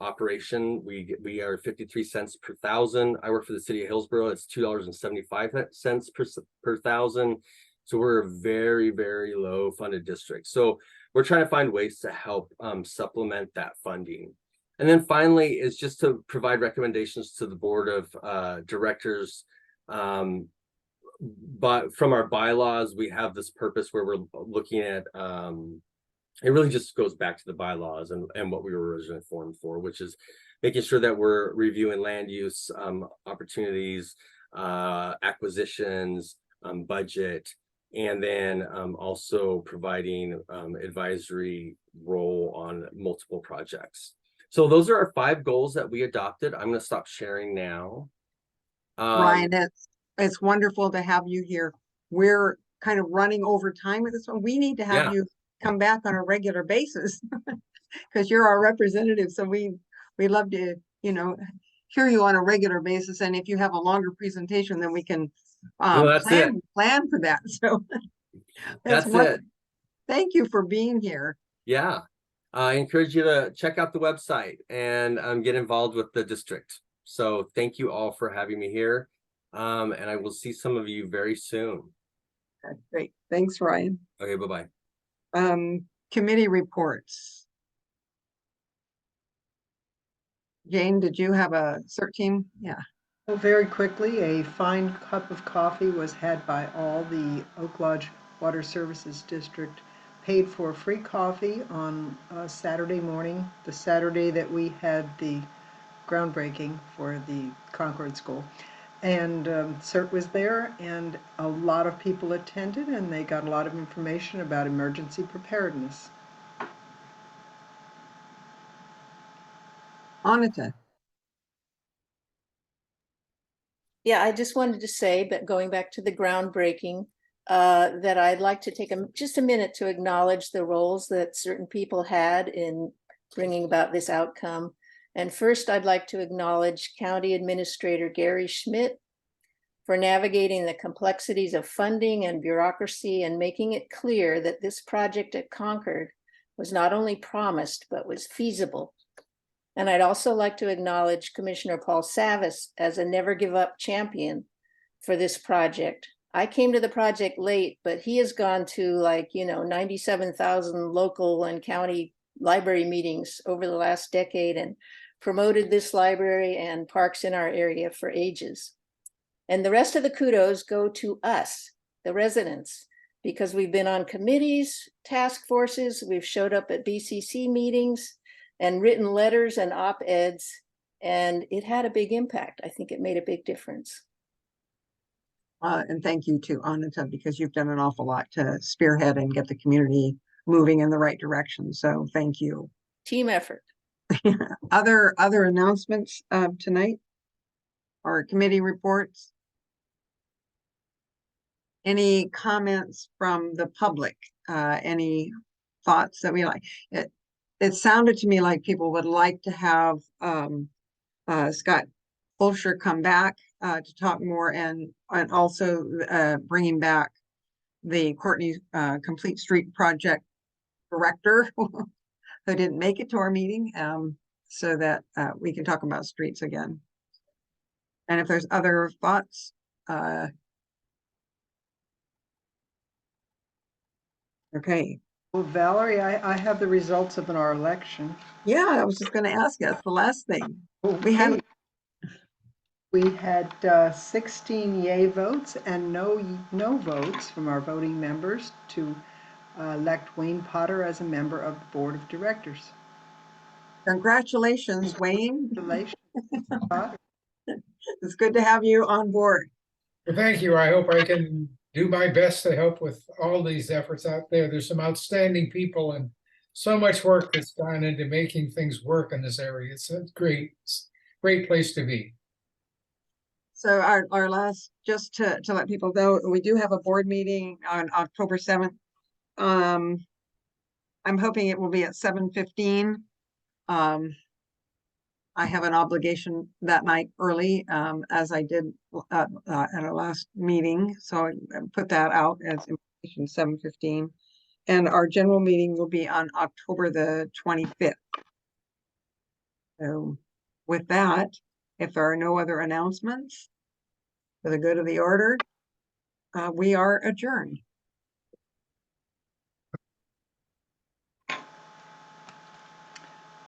operation. We are 53 cents per thousand. I work for the city of Hillsborough. It's $2.75 per thousand. So we're a very, very low funded district. So we're trying to find ways to help supplement that funding. And then finally is just to provide recommendations to the board of directors. But from our bylaws, we have this purpose where we're looking at, it really just goes back to the bylaws and what we were originally formed for, which is making sure that we're reviewing land use opportunities, acquisitions, budget, and then also providing advisory role on multiple projects. So those are our 5 goals that we adopted. I'm going to stop sharing now.
Ryan, it's wonderful to have you here. We're kind of running over time with this one. We need to have you come back on a regular basis because you're our representative. So we love to, you know, hear you on a regular basis. And if you have a longer presentation, then we can
Well, that's it.
plan for that. So
That's
wonderful.
it.
Thank you for being here.
Yeah. I encourage you to check out the website and get involved with the district. So thank you all for having me here. And I will see some of you very soon.
Okay, great. Thanks, Ryan.
Okay, bye-bye.
Committee reports. Jane, did you have a CERT team? Yeah.
Well, very quickly, a fine cup of coffee was had by all. The Oak Lodge Water Services District paid for free coffee on Saturday morning, the Saturday that we had the groundbreaking for the Concord School. And CERT was there, and a lot of people attended, and they got a lot of information about emergency preparedness.
Anita.
Yeah, I just wanted to say, but going back to the groundbreaking, that I'd like to take just a minute to acknowledge the roles that certain people had in bringing about this outcome. And first, I'd like to acknowledge County Administrator Gary Schmidt for navigating the complexities of funding and bureaucracy and making it clear that this project at Concord was not only promised, but was feasible. And I'd also like to acknowledge Commissioner Paul Savas as a never give up champion for this project. I came to the project late, but he has gone to 97,000 local and county library meetings over the last decade and promoted this library and parks in our area for ages. And the rest of the kudos go to us, the residents, because we've been on committees, task forces, we've showed up at BCC meetings and written letters and op-eds, and it had a big impact. I think it made a big difference.
And thank you to Anita, because you've done an awful lot to spearhead and get the community moving in the right direction. So thank you.
Team effort.
Other announcements tonight or committee reports? Any comments from the public? Any thoughts that we like? It sounded to me like people would like to have Scott Fulsher come back to talk more, and also bringing back the Courtney Complete Street Project director who didn't make it to our meeting, so that we can talk about streets again. And if there's other thoughts, okay.
Well, Valerie, I have the results of our election.
Yeah, I was just going to ask you. That's the last thing.
Okay. We had 16 yay votes and no votes from our voting members to elect Wayne Potter as a member of the Board of Directors.
Congratulations, Wayne.
Congratulations.
It's good to have you on board.
Well, thank you. I hope I can do my best to help with all these efforts out there. There's some outstanding people and so much work that's gone into making things work in this area. It's a great place to be.
So our last, just to let people know, we do have a board meeting on October 7th. I'm hoping it will be at 7:15. I have an obligation that night early, as I did at our last meeting. So I put that out as information, 7:15. And our general meeting will be on October the 25th. So with that, if there are no other announcements, for the good of the order, we are adjourned.